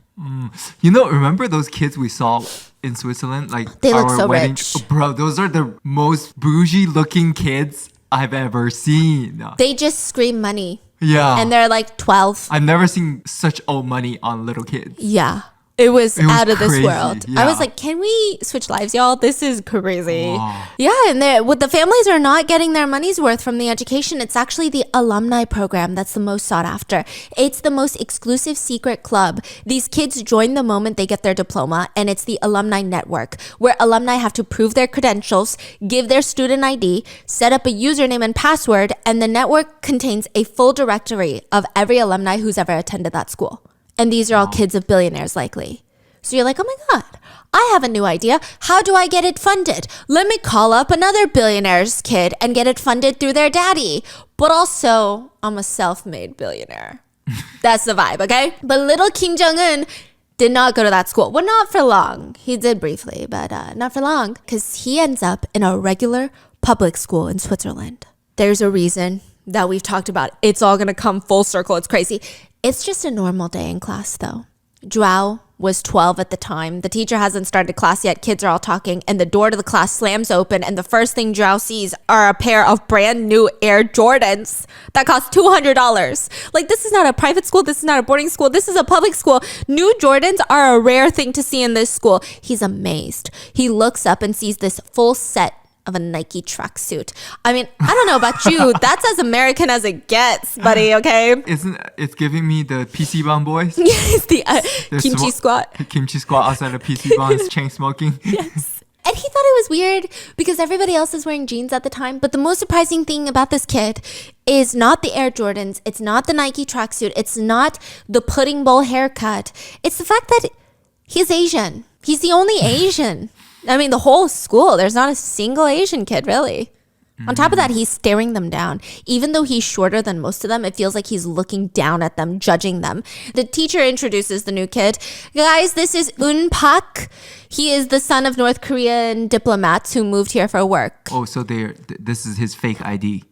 Speaker 2: You know, remember those kids we saw in Switzerland? Like
Speaker 1: They look
Speaker 2: our
Speaker 1: so
Speaker 2: wedding?
Speaker 1: rich.
Speaker 2: Bro, those are the most bougie looking kids I've ever seen.
Speaker 1: They just scream money,
Speaker 2: Yeah.
Speaker 1: and they're like 12.
Speaker 2: I've never seen such old money on little kids.
Speaker 1: Yeah. It was out of this
Speaker 2: crazy,
Speaker 1: world. I
Speaker 2: yeah.
Speaker 1: was like, can we switch lives, y'all? This is crazy.
Speaker 2: Wow.
Speaker 1: Yeah, and what the families are not getting their money's worth from the education. It's actually the alumni program that's the most sought after. It's the most exclusive secret club. These kids join the moment they get their diploma, and it's the alumni network, where alumni have to prove their credentials, give their student ID, set up a username and password, and the network contains a full directory of every alumni who's ever attended that school. And these are all kids of billionaires, likely. So you're like, oh my God, I have a new idea. How do I get it funded? Let me call up another billionaire's kid and get it funded through their daddy. But also, I'm a self-made billionaire. That's the vibe, okay? But little Kim Jong-un, did not go to that school. Well, not for long. He did briefly, but not for long, because he ends up in a regular public school in Switzerland. There's a reason that we've talked about. It's all going to come full circle. It's crazy. It's just a normal day in class, though. Joao was 12 at the time. The teacher hasn't started class yet. Kids are all talking, and the door to the class slams open, and the first thing Joao sees are a pair of brand new Air Jordans that cost $200. Like, this is not a private school. This is not a boarding school. This is a public school. New Jordans are a rare thing to see in this school. He's amazed. He looks up and sees this full set of a Nike tracksuit. I mean, I don't know about you. That's as American as it gets, buddy, okay?
Speaker 2: It's giving me the PC Bun boys?
Speaker 1: Yes, the kimchi squat.
Speaker 2: Kimchi squat outside the PC Buns, chain smoking.
Speaker 1: Yes. And he thought it was weird because everybody else is wearing jeans at the time. But the most surprising thing about this kid is not the Air Jordans. It's not the Nike tracksuit. It's not the pudding bowl haircut. It's the fact that he's Asian. He's the only Asian. I mean, the whole school, there's not a single Asian kid, really. On top of that, he's staring them down. Even though he's shorter than most of them, it feels like he's looking down at them, judging them. The teacher introduces the new kid. Guys, this is Pak. He is the son of North Korean diplomats who moved here for work.
Speaker 2: Oh, so this is his fake ID.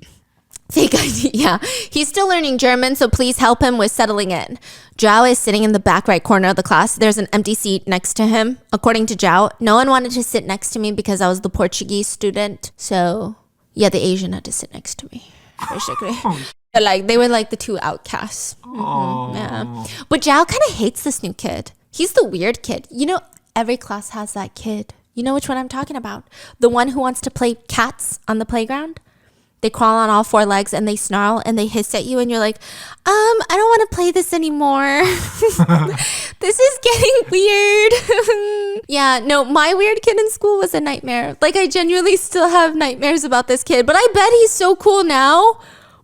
Speaker 1: Fake ID, yeah. He's still learning German, so please help him with settling in. Zhao is sitting in the back right corner of the class. There's an empty seat next to him. According to Zhao, no one wanted to sit next to me because I was the Portuguese student. So, yeah, the Asian had to sit next to me, basically. They were like the two outcasts. Yeah. But Zhao kind of hates this new kid. He's the weird kid. You know, every class has that kid. You know which one I'm talking about? The one who wants to play cats on the playground? They crawl on all four legs and they snarl and they hiss at you and you're like, I don't want to play this anymore. This is getting weird. Yeah, no, my weird kid in school was a nightmare. Like, I genuinely still have nightmares about this kid, but I bet he's so cool now.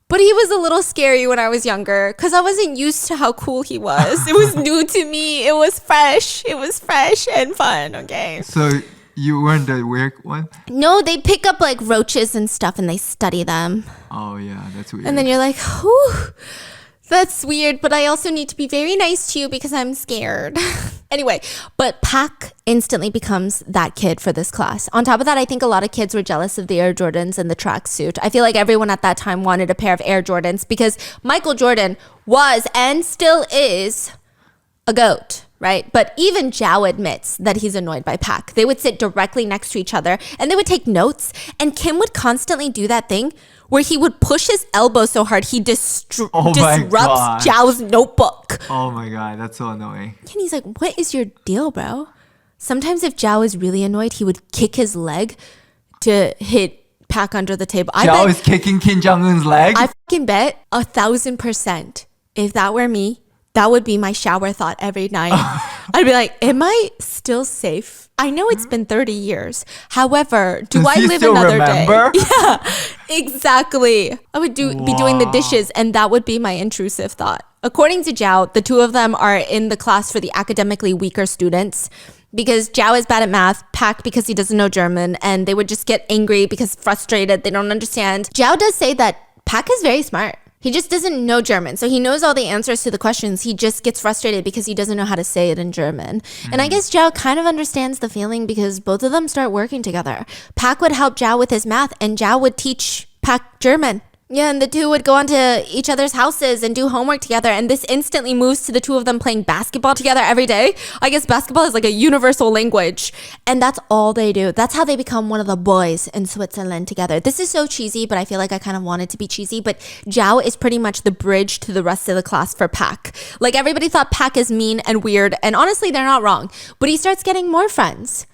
Speaker 1: But he was a little scary when I was younger because I wasn't used to how cool he was. It was new to me. It was fresh. It was fresh and fun, okay?
Speaker 2: So you weren't the weird one?
Speaker 1: No, they pick up like roaches and stuff and they study them.
Speaker 2: Oh, yeah, that's weird.
Speaker 1: And then you're like, whew, that's weird, but I also need to be very nice to you because I'm scared. Anyway, but Pak instantly becomes that kid for this class. On top of that, I think a lot of kids were jealous of the Air Jordans and the tracksuit. I feel like everyone at that time wanted a pair of Air Jordans because Michael Jordan was and still is a GOAT. Right? But even Zhao admits that he's annoyed by Pak. They would sit directly next to each other and they would take notes. And Kim would constantly do that thing where he would push his elbow so hard he disrupts Zhao's notebook.
Speaker 2: Oh my God, that's so annoying.
Speaker 1: And he's like, what is your deal, bro? Sometimes if Zhao is really annoyed, he would kick his leg to hit Pak under the table.
Speaker 2: Zhao is kicking Kim Jong-un's leg?
Speaker 1: I fucking bet 1,000% if that were me, that would be my shower thought every night. I'd be like, am I still safe? I know it's been 30 years. However, do I live another day? Yeah, exactly. I would be doing the dishes and that would be my intrusive thought. According to Zhao, the two of them are in the class for the academically weaker students because Zhao is bad at math, Pak because he doesn't know German, and they would just get angry because frustrated, they don't understand. Zhao does say that Pak is very smart. He just doesn't know German. So he knows all the answers to the questions. He just gets frustrated because he doesn't know how to say it in German. And I guess Zhao kind of understands the feeling because both of them start working together. Pak would help Zhao with his math and Zhao would teach Pak German. Yeah, and the two would go onto each other's houses and do homework together. And this instantly moves to the two of them playing basketball together every day. I guess basketball is like a universal language. And that's all they do. That's how they become one of the boys in Switzerland together. This is so cheesy, but I feel like I kind of want it to be cheesy. But Zhao is pretty much the bridge to the rest of the class for Pak. Like, everybody thought Pak is mean and weird. And honestly, they're not wrong. But he starts getting more friends.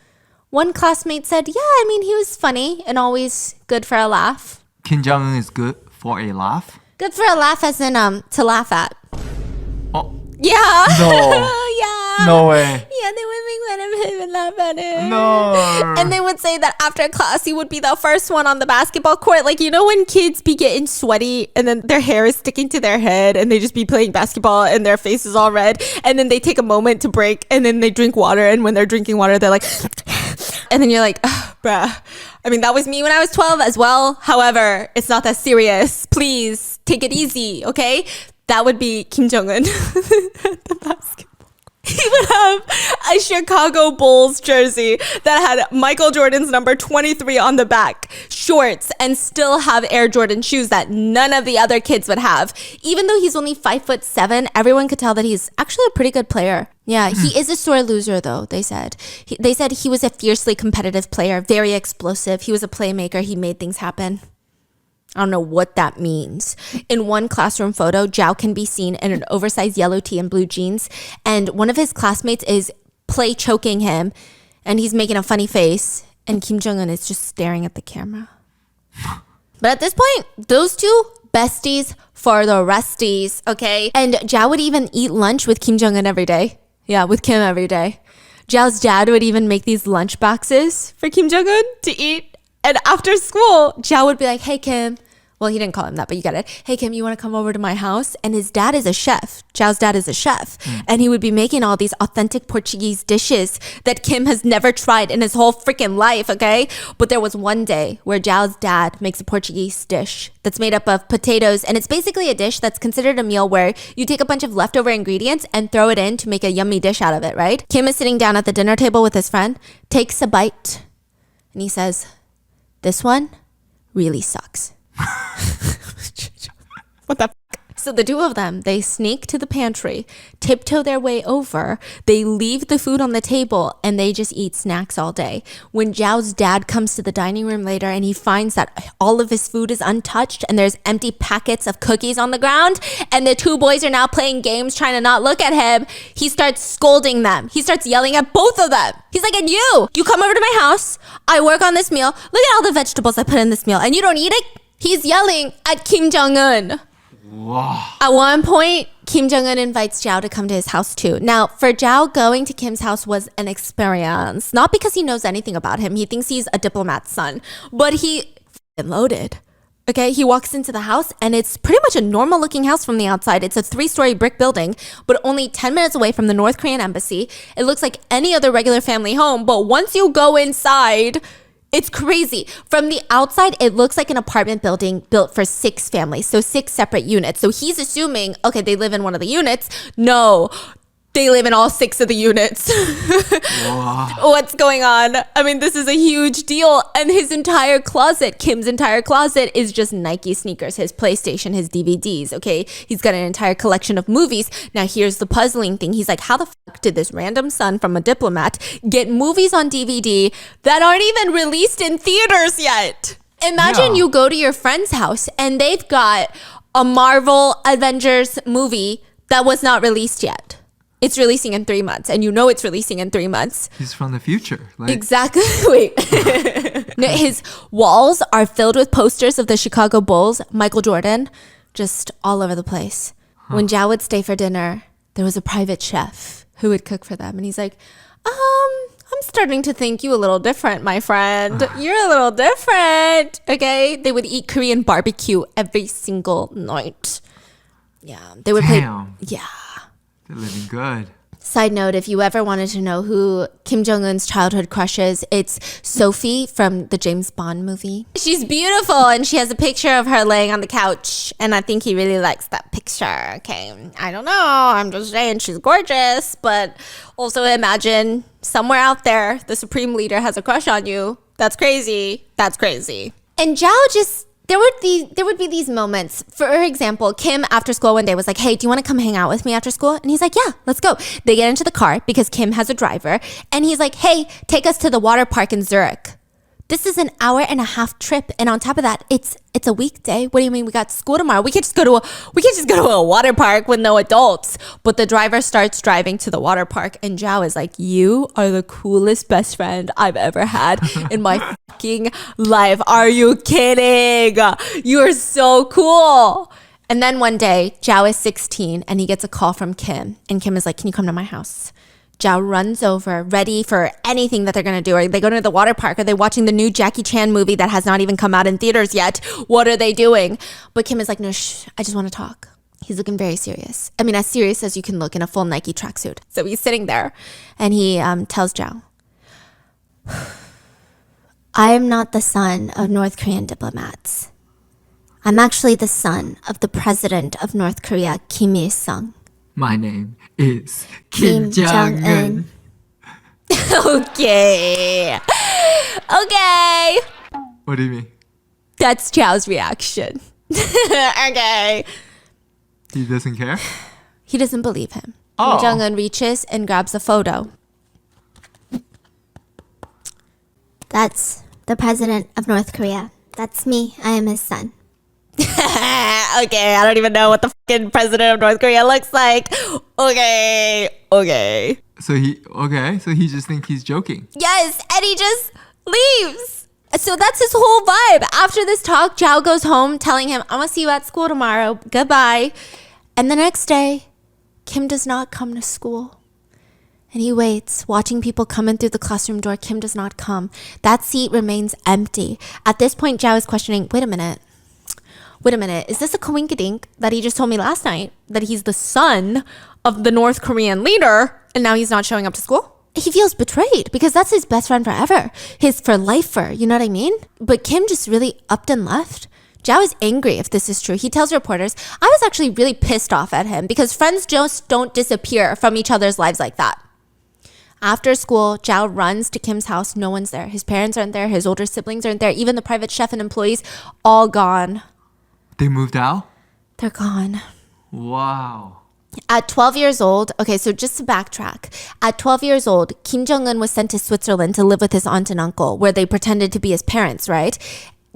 Speaker 1: One classmate said, yeah, I mean, he was funny and always good for a laugh.
Speaker 2: Kim Jong-un is good for a laugh?
Speaker 1: Good for a laugh as in to laugh at.
Speaker 2: Oh.
Speaker 1: Yeah.
Speaker 2: No.
Speaker 1: Yeah.
Speaker 2: No way.
Speaker 1: Yeah, they would make fun of him and laugh at him.
Speaker 2: No.
Speaker 1: And they would say that after class, he would be the first one on the basketball court. Like, you know when kids be getting sweaty and then their hair is sticking to their head and they just be playing basketball and their face is all red. And then they take a moment to break and then they drink water. And when they're drinking water, they're like... And then you're like, bruh. I mean, that was me when I was 12 as well. However, it's not that serious. Please take it easy, okay? That would be Kim Jong-un at the basketball. He would have a Chicago Bulls jersey that had Michael Jordan's number 23 on the back, shorts, and still have Air Jordan shoes that none of the other kids would have. Even though he's only 5'7", everyone could tell that he's actually a pretty good player. Yeah, he is a sore loser though, they said. They said he was a fiercely competitive player, very explosive. He was a playmaker. He made things happen. I don't know what that means. In one classroom photo, Zhao can be seen in an oversized yellow tee and blue jeans. And one of his classmates is play choking him. And he's making a funny face. And Kim Jong-un is just staring at the camera. But at this point, those two besties for the resties, okay? And Zhao would even eat lunch with Kim Jong-un every day. Yeah, with Kim every day. Zhao's dad would even make these lunch boxes for Kim Jong-un to eat. And after school, Zhao would be like, hey, Kim. Well, he didn't call him that, but you get it. Hey, Kim, you want to come over to my house? And his dad is a chef. Zhao's dad is a chef. And he would be making all these authentic Portuguese dishes that Kim has never tried in his whole freaking life, okay? But there was one day where Zhao's dad makes a Portuguese dish that's made up of potatoes. And it's basically a dish that's considered a meal where you take a bunch of leftover ingredients and throw it in to make a yummy dish out of it, right? Kim is sitting down at the dinner table with his friend, takes a bite, and he says, this one really sucks.
Speaker 3: What the f?
Speaker 1: So the two of them, they sneak to the pantry, tiptoe their way over, they leave the food on the table, and they just eat snacks all day. When Zhao's dad comes to the dining room later and he finds that all of his food is untouched and there's empty packets of cookies on the ground and the two boys are now playing games trying to not look at him, he starts scolding them. He starts yelling at both of them. He's like, and you come over to my house, I work on this meal, look at all the vegetables I put in this meal, and you don't eat it? He's yelling at Kim Jong-un.
Speaker 2: Wow.
Speaker 1: At one point, Kim Jong-un invites Zhao to come to his house too. Now, for Zhao, going to Kim's house was an experience. Not because he knows anything about him. He thinks he's a diplomat's son. But he f***ing loaded. Okay, he walks into the house and it's pretty much a normal looking house from the outside. It's a 3-story brick building, but only 10 minutes away from the North Korean embassy. It looks like any other regular family home, but once you go inside, it's crazy. From the outside, it looks like an apartment building built for 6 families, so 6 separate units. So he's assuming, okay, they live in one of the units. No, they live in all 6 of the units. What's going on? I mean, this is a huge deal. And his entire closet, Kim's entire closet, is just Nike sneakers, his PlayStation, his DVDs, okay? He's got an entire collection of movies. Now, here's the puzzling thing. He's like, how the fuck did this random son from a diplomat get movies on DVD that aren't even released in theaters yet? Imagine you go to your friend's house and they've got a Marvel Avengers movie that was not released yet. It's releasing in 3 months, and you know it's releasing in 3 months.
Speaker 2: He's from the future. Like,
Speaker 1: exactly. Wait. No, his walls are filled with posters of the Chicago Bulls, Michael Jordan, just all over the place. When Zhao would stay for dinner, there was a private chef who would cook for them. And he's like, I'm starting to think you a little different, my friend. You're a little different. Okay. They would eat Korean barbecue every single night. Yeah. They would play. Yeah.
Speaker 2: they're living good.
Speaker 1: Side note, if you ever wanted to know who Kim Jong-un's childhood crush is, it's Sophie from the James Bond movie. She's beautiful and she has a picture of her laying on the couch and I think he really likes that picture. Okay, I don't know. I'm just saying she's gorgeous, but also imagine somewhere out there the supreme leader has a crush on you. That's crazy. That's crazy. And Zhao just... There would be these moments. For example, Kim after school one day was like, hey, do you want to come hang out with me after school? And he's like, yeah, let's go. They get into the car because Kim has a driver. And he's like, hey, take us to the water park in Zurich. This is an 1.5-hour trip. And on top of that, it's a weekday. What do you mean? We got school tomorrow. We can't just go to a water park with no adults. But the driver starts driving to the water park. And Zhao is like, you are the coolest best friend I've ever had in my fucking life. Are you kidding? You're so cool. And then one day, Zhao is 16 and he gets a call from Kim. And Kim is like, can you come to my house? Zhao runs over, ready for anything that they're going to do. Are they going to the water park? Are they watching the new Jackie Chan movie that has not even come out in theaters yet? What are they doing? But Kim is like, no, shh, I just want to talk. He's looking very serious. I mean, as serious as you can look in a full Nike tracksuit. So he's sitting there and he tells Zhao, I am not the son of North Korean diplomats. I'm actually the son of the president of North Korea, Kim Il-sung.
Speaker 2: My name is
Speaker 4: Kim Jong-un.
Speaker 1: Okay. Okay.
Speaker 2: What do you mean?
Speaker 1: That's Chow's reaction. Okay.
Speaker 2: He doesn't care?
Speaker 1: He doesn't believe him.
Speaker 2: Oh.
Speaker 1: Kim Jong-un reaches and grabs a photo.
Speaker 4: That's the president of North Korea. That's me. I am his son.
Speaker 1: Okay, I don't even know what the fucking president of North Korea looks like. Okay.
Speaker 2: So he just thinks he's joking.
Speaker 1: Yes, and he just leaves. So that's his whole vibe. After this talk, Zhao goes home telling him, I'm gonna see you at school tomorrow. Goodbye. And the next day, Kim does not come to school. And he waits, watching people come in through the classroom door. Kim does not come. That seat remains empty. At this point, Zhao is questioning, wait a minute, is this a coinkydink that he just told me last night that he's the son of the North Korean leader and now he's not showing up to school? He feels betrayed because that's his best friend forever. His for lifer, you know what I mean? But Kim just really upped and left. Zhao is angry if this is true. He tells reporters, I was actually really pissed off at him because friends just don't disappear from each other's lives like that. After school, Zhao runs to Kim's house. No one's there. His parents aren't there. His older siblings aren't there. Even the private chef and employees, all gone.
Speaker 2: They moved out?
Speaker 1: They're gone.
Speaker 2: Wow.
Speaker 1: At 12 years old, okay, so just to backtrack. At 12 years old, Kim Jong-un was sent to Switzerland to live with his aunt and uncle, where they pretended to be his parents, right?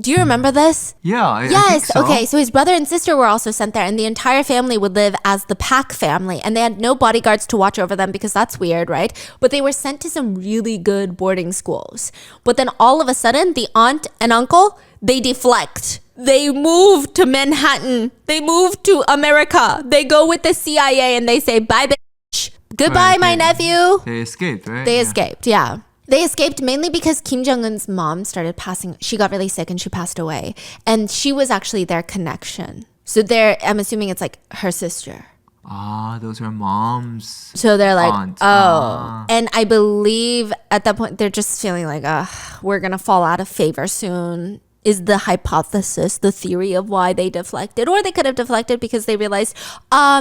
Speaker 1: Do you remember this?
Speaker 2: Yeah, I think
Speaker 1: Yes,
Speaker 2: so.
Speaker 1: okay, so his brother and sister were also sent there, and the entire family would live as the Pak family, and they had no bodyguards to watch over them because that's weird, right? But they were sent to some really good boarding schools. But then all of a sudden, the aunt and uncle, they deflect. They move to Manhattan. They move to America. They go with the CIA and they say, bye, bitch. Goodbye,
Speaker 2: Right,
Speaker 1: my nephew.
Speaker 2: They escaped, right?
Speaker 1: They
Speaker 2: Yeah.
Speaker 1: escaped, yeah. They escaped mainly because Kim Jong-un's mom started passing. She got really sick and she passed away. And she was actually their connection. So I'm assuming it's like her sister.
Speaker 2: Ah, those are moms.
Speaker 1: So they're like,
Speaker 2: Aunt.
Speaker 1: oh.
Speaker 2: Ah.
Speaker 1: And I believe at that point, they're just feeling like, we're going to fall out of favor soon. Is the hypothesis, the theory of why they deflected. Or they could have deflected because they realized,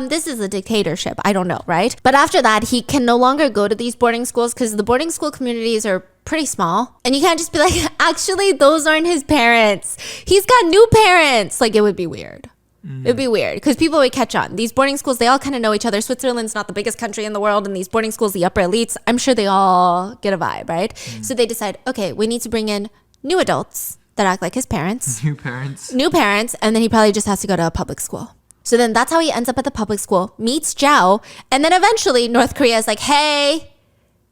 Speaker 1: this is a dictatorship. I don't know, right? But after that, he can no longer go to these boarding schools because the boarding school communities are pretty small. And you can't just be like, actually, those aren't his parents. He's got new parents. Like, it would be weird. It'd be weird because people would catch on. These boarding schools, they all kind of know each other. Switzerland's not the biggest country in the world. And these boarding schools, the upper elites, I'm sure they all get a vibe, right? So they decide, okay, we need to bring in new adults that act like his parents.
Speaker 2: New parents.
Speaker 1: New parents, and then he probably just has to go to a public school. So then that's how he ends up at the public school, meets Zhao, and then eventually North Korea is like, hey,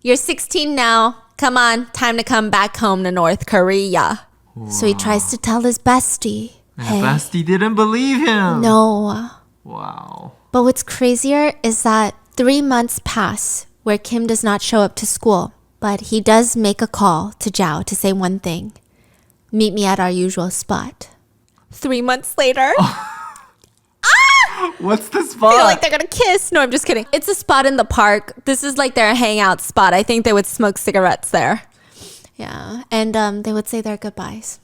Speaker 1: you're 16 now. Come on, time to come back home to North Korea.
Speaker 2: Wow.
Speaker 1: So he tries to tell his bestie,
Speaker 2: And
Speaker 1: hey,
Speaker 2: Basti didn't believe him.
Speaker 1: no.
Speaker 2: Wow.
Speaker 1: But what's crazier is that 3 months pass where Kim does not show up to school, but he does make a call to Zhao to say one thing. Meet me at our usual spot. 3 months later,
Speaker 2: What's the
Speaker 1: I
Speaker 2: spot?
Speaker 1: feel like they're gonna kiss. No, I'm just kidding. It's a spot in the park. This is like their hangout spot. I think they would smoke cigarettes there. Yeah, and they would say their goodbyes.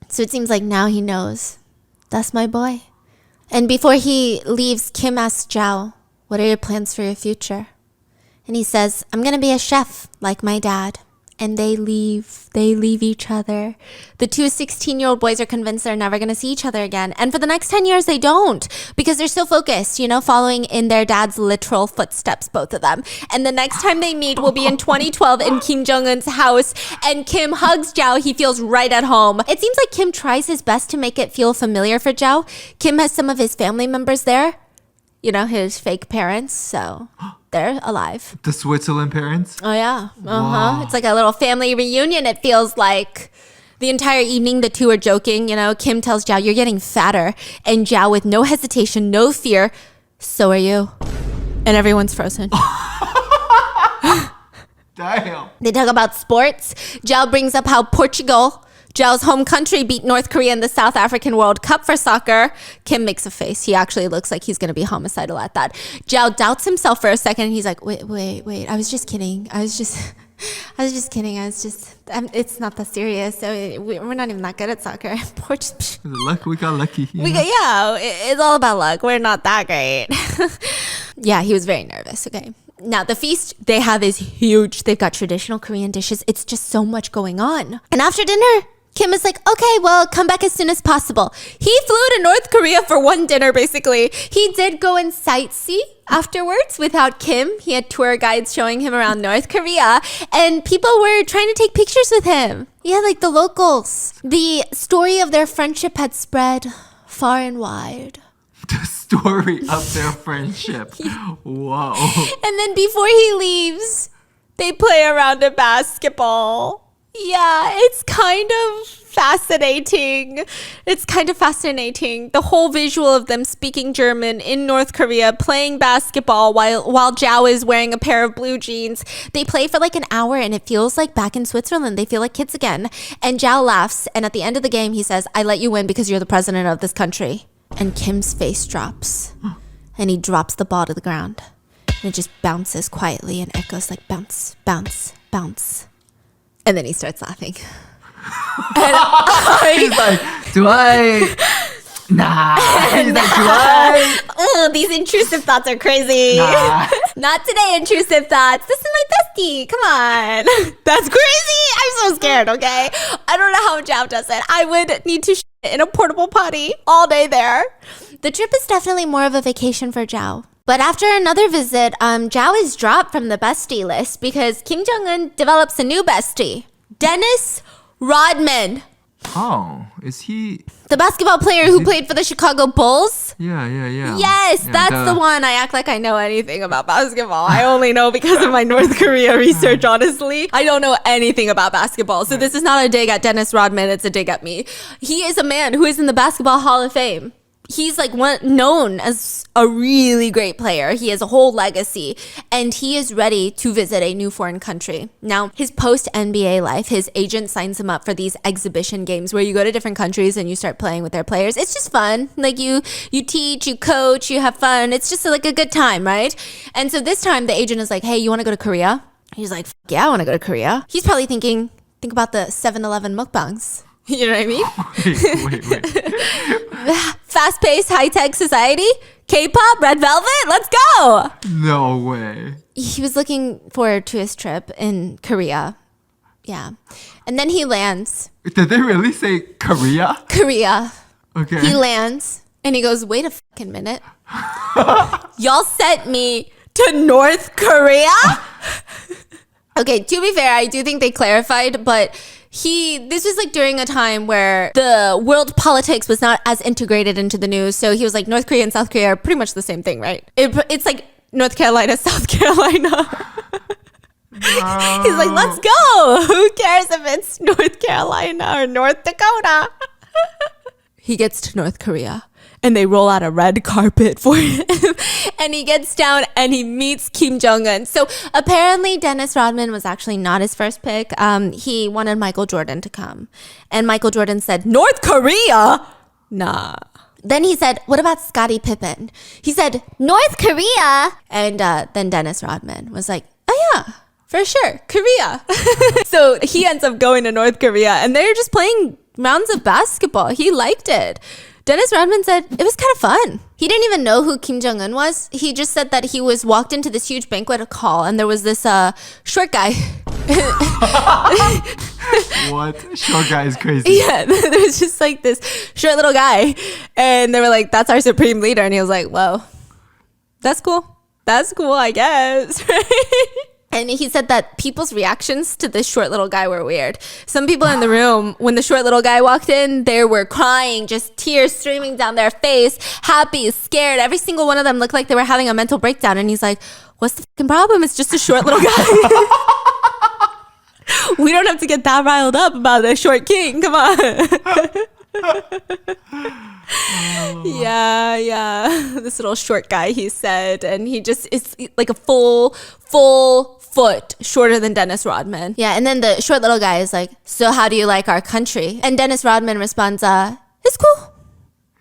Speaker 1: So it seems like now he knows. That's my boy. And before he leaves, Kim asks Zhao, what are your plans for your future? And he says, I'm gonna be a chef like my dad. And they leave each other. The two 16-year-old boys are convinced they're never going to see each other again. And for the next 10 years, they don't because they're so focused, following in their dad's literal footsteps, both of them. And the next time they meet will be in 2012 in Kim Jong-un's house. And Kim hugs Zhao. He feels right at home. It seems like Kim tries his best to make it feel familiar for Zhao. Kim has some of his family members there, his fake parents. So they're alive.
Speaker 2: The Switzerland parents?
Speaker 1: Oh, yeah.
Speaker 2: Wow.
Speaker 1: It's like a little family reunion, it feels like. The entire evening, the two are joking. Kim tells Zhao, you're getting fatter. And Zhao, with no hesitation, no fear, so are you. And everyone's frozen.
Speaker 2: Damn.
Speaker 1: They talk about sports. Zhao brings up how Portugal, Zhao's home country, beat North Korea in the South African World Cup for soccer. Kim makes a face. He actually looks like he's going to be homicidal at that. Zhao doubts himself for a second. And he's like, wait. I was just kidding. I was just kidding. It's not that serious. So we're not even that good at soccer.
Speaker 2: We got lucky.
Speaker 1: It's all about luck. We're not that great. Yeah, he was very nervous. Okay. Now, the feast they have is huge. They've got traditional Korean dishes. It's just so much going on. And after dinner, Kim is like, okay, well, come back as soon as possible. He flew to North Korea for one dinner, basically. He did go and sightsee afterwards without Kim. He had tour guides showing him around North Korea, and people were trying to take pictures with him. Yeah, like the locals. The story of their friendship had spread far and wide.
Speaker 2: The story of their friendship. Whoa.
Speaker 1: And then before he leaves, they play a round of basketball. Yeah, it's kind of fascinating. The whole visual of them speaking German in North Korea, playing basketball while Zhao is wearing a pair of blue jeans. They play for like an hour and it feels like back in Switzerland. They feel like kids again. And Zhao laughs, and at the end of the game, he says, I let you win because you're the president of this country. And Kim's face drops, and he drops the ball to the ground. And it just bounces quietly and echoes like bounce, bounce, bounce. And then he starts laughing. And
Speaker 2: He's like, do I? Nah. He's like, do I?
Speaker 1: Oh, these intrusive thoughts are crazy.
Speaker 2: Nah.
Speaker 1: Not today, intrusive thoughts. This is my bestie. Come on. That's crazy. I'm so scared, okay? I don't know how Zhao does it. I would need to in a portable potty all day there. The trip is definitely more of a vacation for Zhao. But after another visit, Zhao is dropped from the bestie list because Kim Jong-un develops a new bestie, Dennis Rodman,
Speaker 2: Oh, is he?
Speaker 1: the basketball player who played for the Chicago Bulls.
Speaker 2: Yeah.
Speaker 1: Yes,
Speaker 2: Yeah,
Speaker 1: that's the one. I act like I know anything about basketball. I only know because of my North Korea research, honestly. I don't know anything about basketball. So this is not a dig at Dennis Rodman. It's a dig at me. He is a man who is in the Basketball Hall of Fame. He's like known as a really great player. He has a whole legacy, and he is ready to visit a new foreign country. Now, his post-NBA life, his agent signs him up for these exhibition games where you go to different countries and you start playing with their players. It's just fun. Like you teach, you coach, you have fun. It's just like a good time, right? And so this time the agent is like, hey, you want to go to Korea? He's like, yeah, I want to go to Korea. He's probably think about the 7-Eleven mukbangs. You know what I mean?
Speaker 2: Wait.
Speaker 1: Fast-paced, high-tech society, K-pop, Red Velvet, let's go!
Speaker 2: No way.
Speaker 1: He was looking forward to his trip in Korea. Yeah. And then he lands.
Speaker 2: Did they really say Korea?
Speaker 1: Korea.
Speaker 2: Okay.
Speaker 1: He lands, and he goes, wait a fucking minute. Y'all sent me to North Korea? Okay, to be fair, I do think they clarified, but this was like during a time where the world politics was not as integrated into the news. So he was like, North Korea and South Korea are pretty much the same thing, right? It's like North Carolina, South Carolina. He's like, let's go. Who cares if it's North Carolina or North Dakota? He gets to North Korea, and they roll out a red carpet for him. And he gets down and he meets Kim Jong-un. So apparently Dennis Rodman was actually not his first pick. He wanted Michael Jordan to come. And Michael Jordan said, North Korea? Nah. Then he said, what about Scottie Pippen? He said, North Korea. And then Dennis Rodman was like, oh yeah, for sure, Korea. So he ends up going to North Korea, and they're just playing rounds of basketball. He liked it. Dennis Rodman said it was kind of fun. He didn't even know who Kim Jong-un was. He just said that he was walked into this huge banquet hall, and there was this short guy.
Speaker 2: What? Short guy is crazy.
Speaker 1: Yeah, there was just like this short little guy, and they were like, that's our supreme leader. And he was like, whoa, that's cool. That's cool, I guess. And he said that people's reactions to this short little guy were weird. Some people in the room, when the short little guy walked in, they were crying, just tears streaming down their face, happy, scared. Every single one of them looked like they were having a mental breakdown. And he's like, what's the fucking problem? It's just a short little guy. We don't have to get that riled up about the short king. Come on. Yeah. This little short guy, he said. And he just is like a full foot shorter than Dennis Rodman. Yeah, and then the short little guy is like, so how do you like our country? And Dennis Rodman responds, it's cool.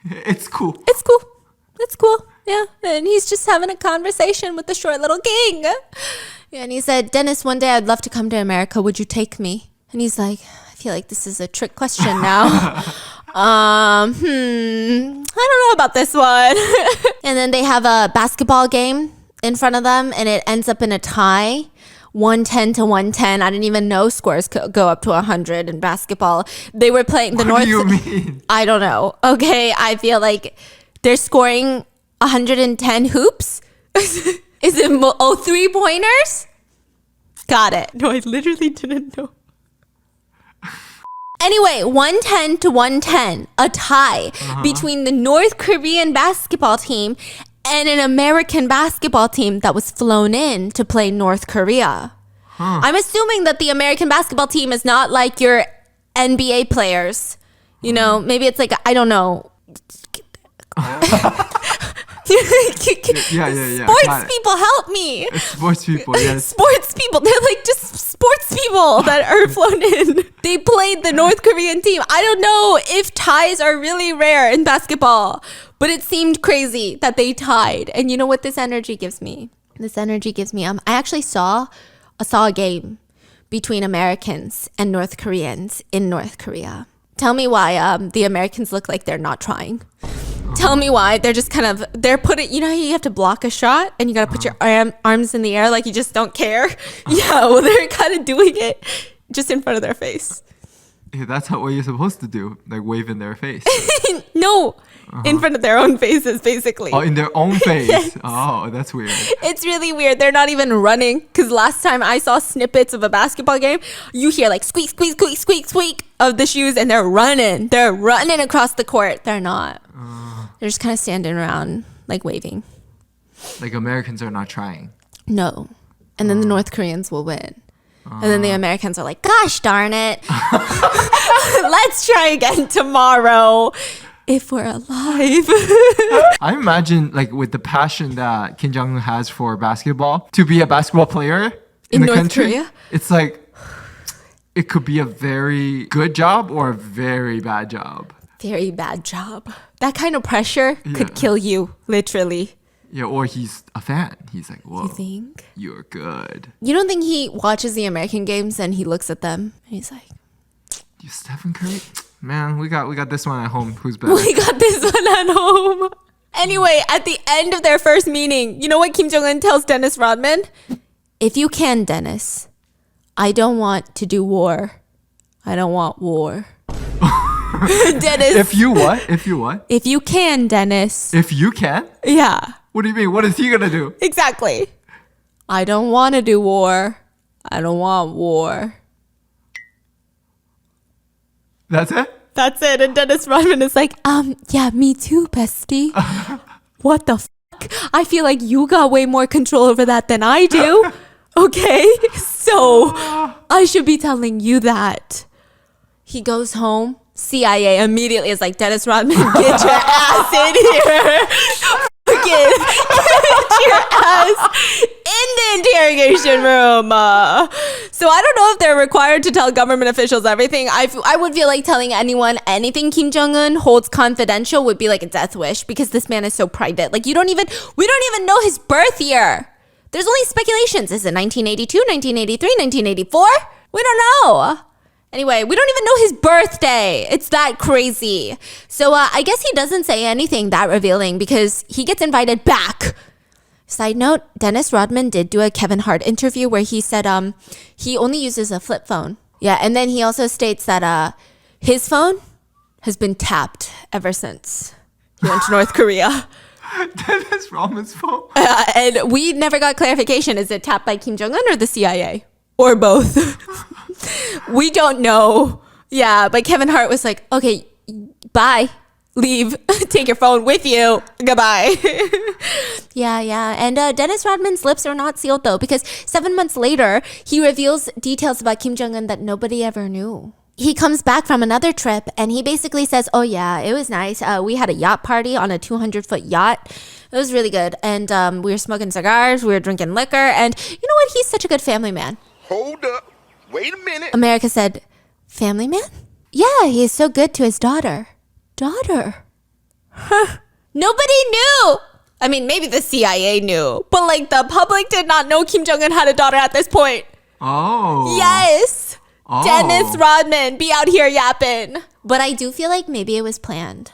Speaker 2: It's cool.
Speaker 1: It's cool. It's cool. Yeah, and he's just having a conversation with the short little king. Yeah, and he said, Dennis, one day I'd love to come to America. Would you take me? And he's like, I feel like this is a trick question now. I don't know about this one. And then they have a basketball game in front of them and it ends up in a tie. 110 to 110. I didn't even know scores could go up to 100 in basketball. They were playing the North.
Speaker 2: What do you mean?
Speaker 1: I don't know. Okay, I feel like they're scoring 110 hoops. Is it 3-pointers? Got it. No, I literally didn't know. Anyway, 110 to 110, a tie between the North Korean basketball team and an American basketball team that was flown in to play North Korea. I'm assuming that the American basketball team is not like your NBA players. You know, maybe it's like, I don't know.
Speaker 2: Yeah.
Speaker 1: Sports people, help me.
Speaker 2: Sports people, yes.
Speaker 1: Sports people. They're like just sports people that are flown in. They played the North Korean team. I don't know if ties are really rare in basketball, but it seemed crazy that they tied. And you know what this energy gives me? This energy gives me, I actually saw a game between Americans and North Koreans in North Korea. Tell me why the Americans look like they're not trying. Tell me why they're just they're putting, you know how you have to block a shot and you got to put your arms in the air like you just don't care? Yeah, well, they're kind of doing it just in front of their face.
Speaker 2: Yeah, that's what you're supposed to do, like wave in their face.
Speaker 1: No, in front of their own faces, basically.
Speaker 2: Oh, in their own face?
Speaker 1: Yes.
Speaker 2: Oh, that's weird.
Speaker 1: It's really weird. They're not even running, because last time I saw snippets of a basketball game, you hear like squeak, squeak, squeak, squeak, squeak of the shoes, and they're running. They're running across the court. They're not. They're just kind of standing around, like waving.
Speaker 2: Like Americans are not trying.
Speaker 1: No. And then the North Koreans will win. And then the Americans are like, gosh darn it. Let's try again tomorrow if we're alive.
Speaker 2: I imagine, like, with the passion that Kim Jong-un has for basketball, to be a basketball player in the
Speaker 1: North
Speaker 2: country,
Speaker 1: Korea?
Speaker 2: it's like, it could be a very good job or a very bad job.
Speaker 1: Very bad job. That kind of pressure could kill you, literally.
Speaker 2: Yeah, or he's a fan. He's like, whoa,
Speaker 1: You think?
Speaker 2: you're good.
Speaker 1: You don't think he watches the American games and he looks at them and he's like,
Speaker 2: You Stephen Curry? Man, we got this one at home. Who's better?
Speaker 1: we got this one at home. Anyway, at the end of their first meeting, you know what Kim Jong-un tells Dennis Rodman? If you can, Dennis, I don't want to do war. I don't want war. Dennis.
Speaker 2: If you what? If you what?
Speaker 1: If you can, Dennis.
Speaker 2: If you can?
Speaker 1: Yeah,
Speaker 2: What do you mean? What is he gonna do?
Speaker 1: exactly. I don't want to do war. I don't want war.
Speaker 2: That's it?
Speaker 1: That's it. And Dennis Rodman is like, yeah, me too, bestie. What the fuck? I feel like you got way more control over that than I do. Okay? So I should be telling you that. He goes home. CIA immediately is like, Dennis Rodman, get your ass in here. Get your ass in the interrogation room. So I don't know if they're required to tell government officials everything. I would feel like telling anyone anything Kim Jong-un holds confidential would be like a death wish, because this man is so private. Like we don't even know his birth year. There's only speculations. Is it 1982, 1983, 1984? We don't know. Anyway, we don't even know his birthday. It's that crazy. So I guess he doesn't say anything that revealing because he gets invited back. Side note, Dennis Rodman did do a Kevin Hart interview where he said he only uses a flip phone. Yeah, and then he also states that his phone has been tapped ever since he went to North Korea.
Speaker 2: Dennis Rodman's phone?
Speaker 1: And we never got clarification. Is it tapped by Kim Jong-un or the CIA? Or both? We don't know. Yeah, but Kevin Hart was like, okay, bye. Leave. Take your phone with you. Goodbye. Yeah. And Dennis Rodman's lips are not sealed, though, because 7 months later, he reveals details about Kim Jong-un that nobody ever knew. He comes back from another trip, and he basically says, oh, yeah, it was nice. We had a yacht party on a 200-foot yacht. It was really good. And we were smoking cigars. We were drinking liquor. And you know what? He's such a good family man.
Speaker 5: Hold up. Wait a minute.
Speaker 1: America said, family man? Yeah, he is so good to his daughter. Daughter? Huh. Nobody knew. I mean, maybe the CIA knew, but like the public did not know Kim Jong-un had a daughter at this point.
Speaker 2: Oh.
Speaker 1: Yes.
Speaker 2: Oh.
Speaker 1: Dennis Rodman, be out here yapping. But I do feel like maybe it was planned.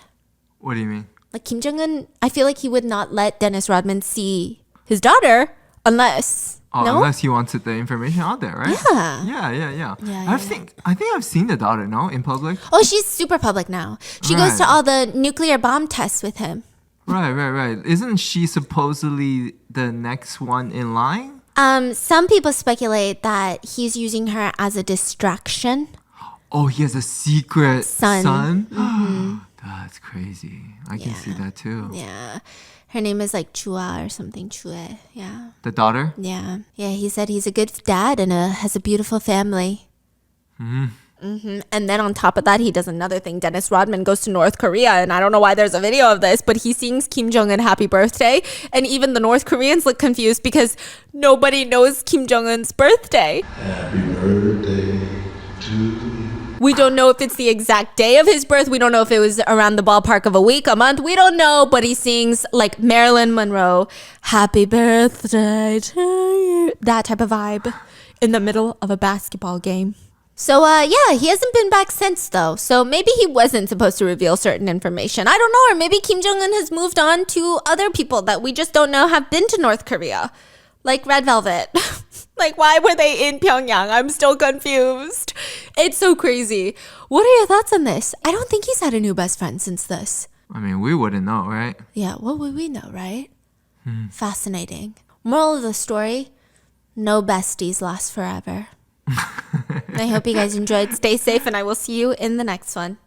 Speaker 2: What do you mean?
Speaker 1: Like Kim Jong-un, I feel like he would not let Dennis Rodman see his daughter, unless no.
Speaker 2: Unless he wants the information out there, right?
Speaker 1: Yeah.
Speaker 2: Yeah. I think I've seen the daughter, no, in public.
Speaker 1: Oh, she's super public now. She goes to
Speaker 2: Right.
Speaker 1: all the nuclear bomb tests with him.
Speaker 2: Right. Isn't she supposedly the next one in line?
Speaker 1: Some people speculate that he's using her as a distraction.
Speaker 2: Oh, he has a secret
Speaker 1: Son.
Speaker 2: That's crazy. I can see that too.
Speaker 1: Yeah. Her name is like Chua or something. Chue. Yeah.
Speaker 2: The daughter?
Speaker 1: Yeah. Yeah, he said he's a good dad and has a beautiful family. And then on top of that, he does another thing. Dennis Rodman goes to North Korea, and I don't know why there's a video of this, but he sings Kim Jong-un happy birthday, and even the North Koreans look confused because nobody knows Kim Jong-un's birthday.
Speaker 6: Happy birthday to you.
Speaker 1: We don't know if it's the exact day of his birth. We don't know if it was around the ballpark of a week, a month. We don't know, but he sings like Marilyn Monroe, happy birthday to you. That type of vibe in the middle of a basketball game. So, yeah, he hasn't been back since, though. So maybe he wasn't supposed to reveal certain information. I don't know. Or maybe Kim Jong-un has moved on to other people that we just don't know have been to North Korea. Like Red Velvet. Like, why were they in Pyongyang? I'm still confused. It's so crazy. What are your thoughts on this? I don't think he's had a new best friend since this.
Speaker 2: I mean, we wouldn't know, right?
Speaker 1: Yeah, what would we know, right? Fascinating. Moral of the story, no besties last forever. I hope you guys enjoyed. Stay safe, and I will see you in the next one.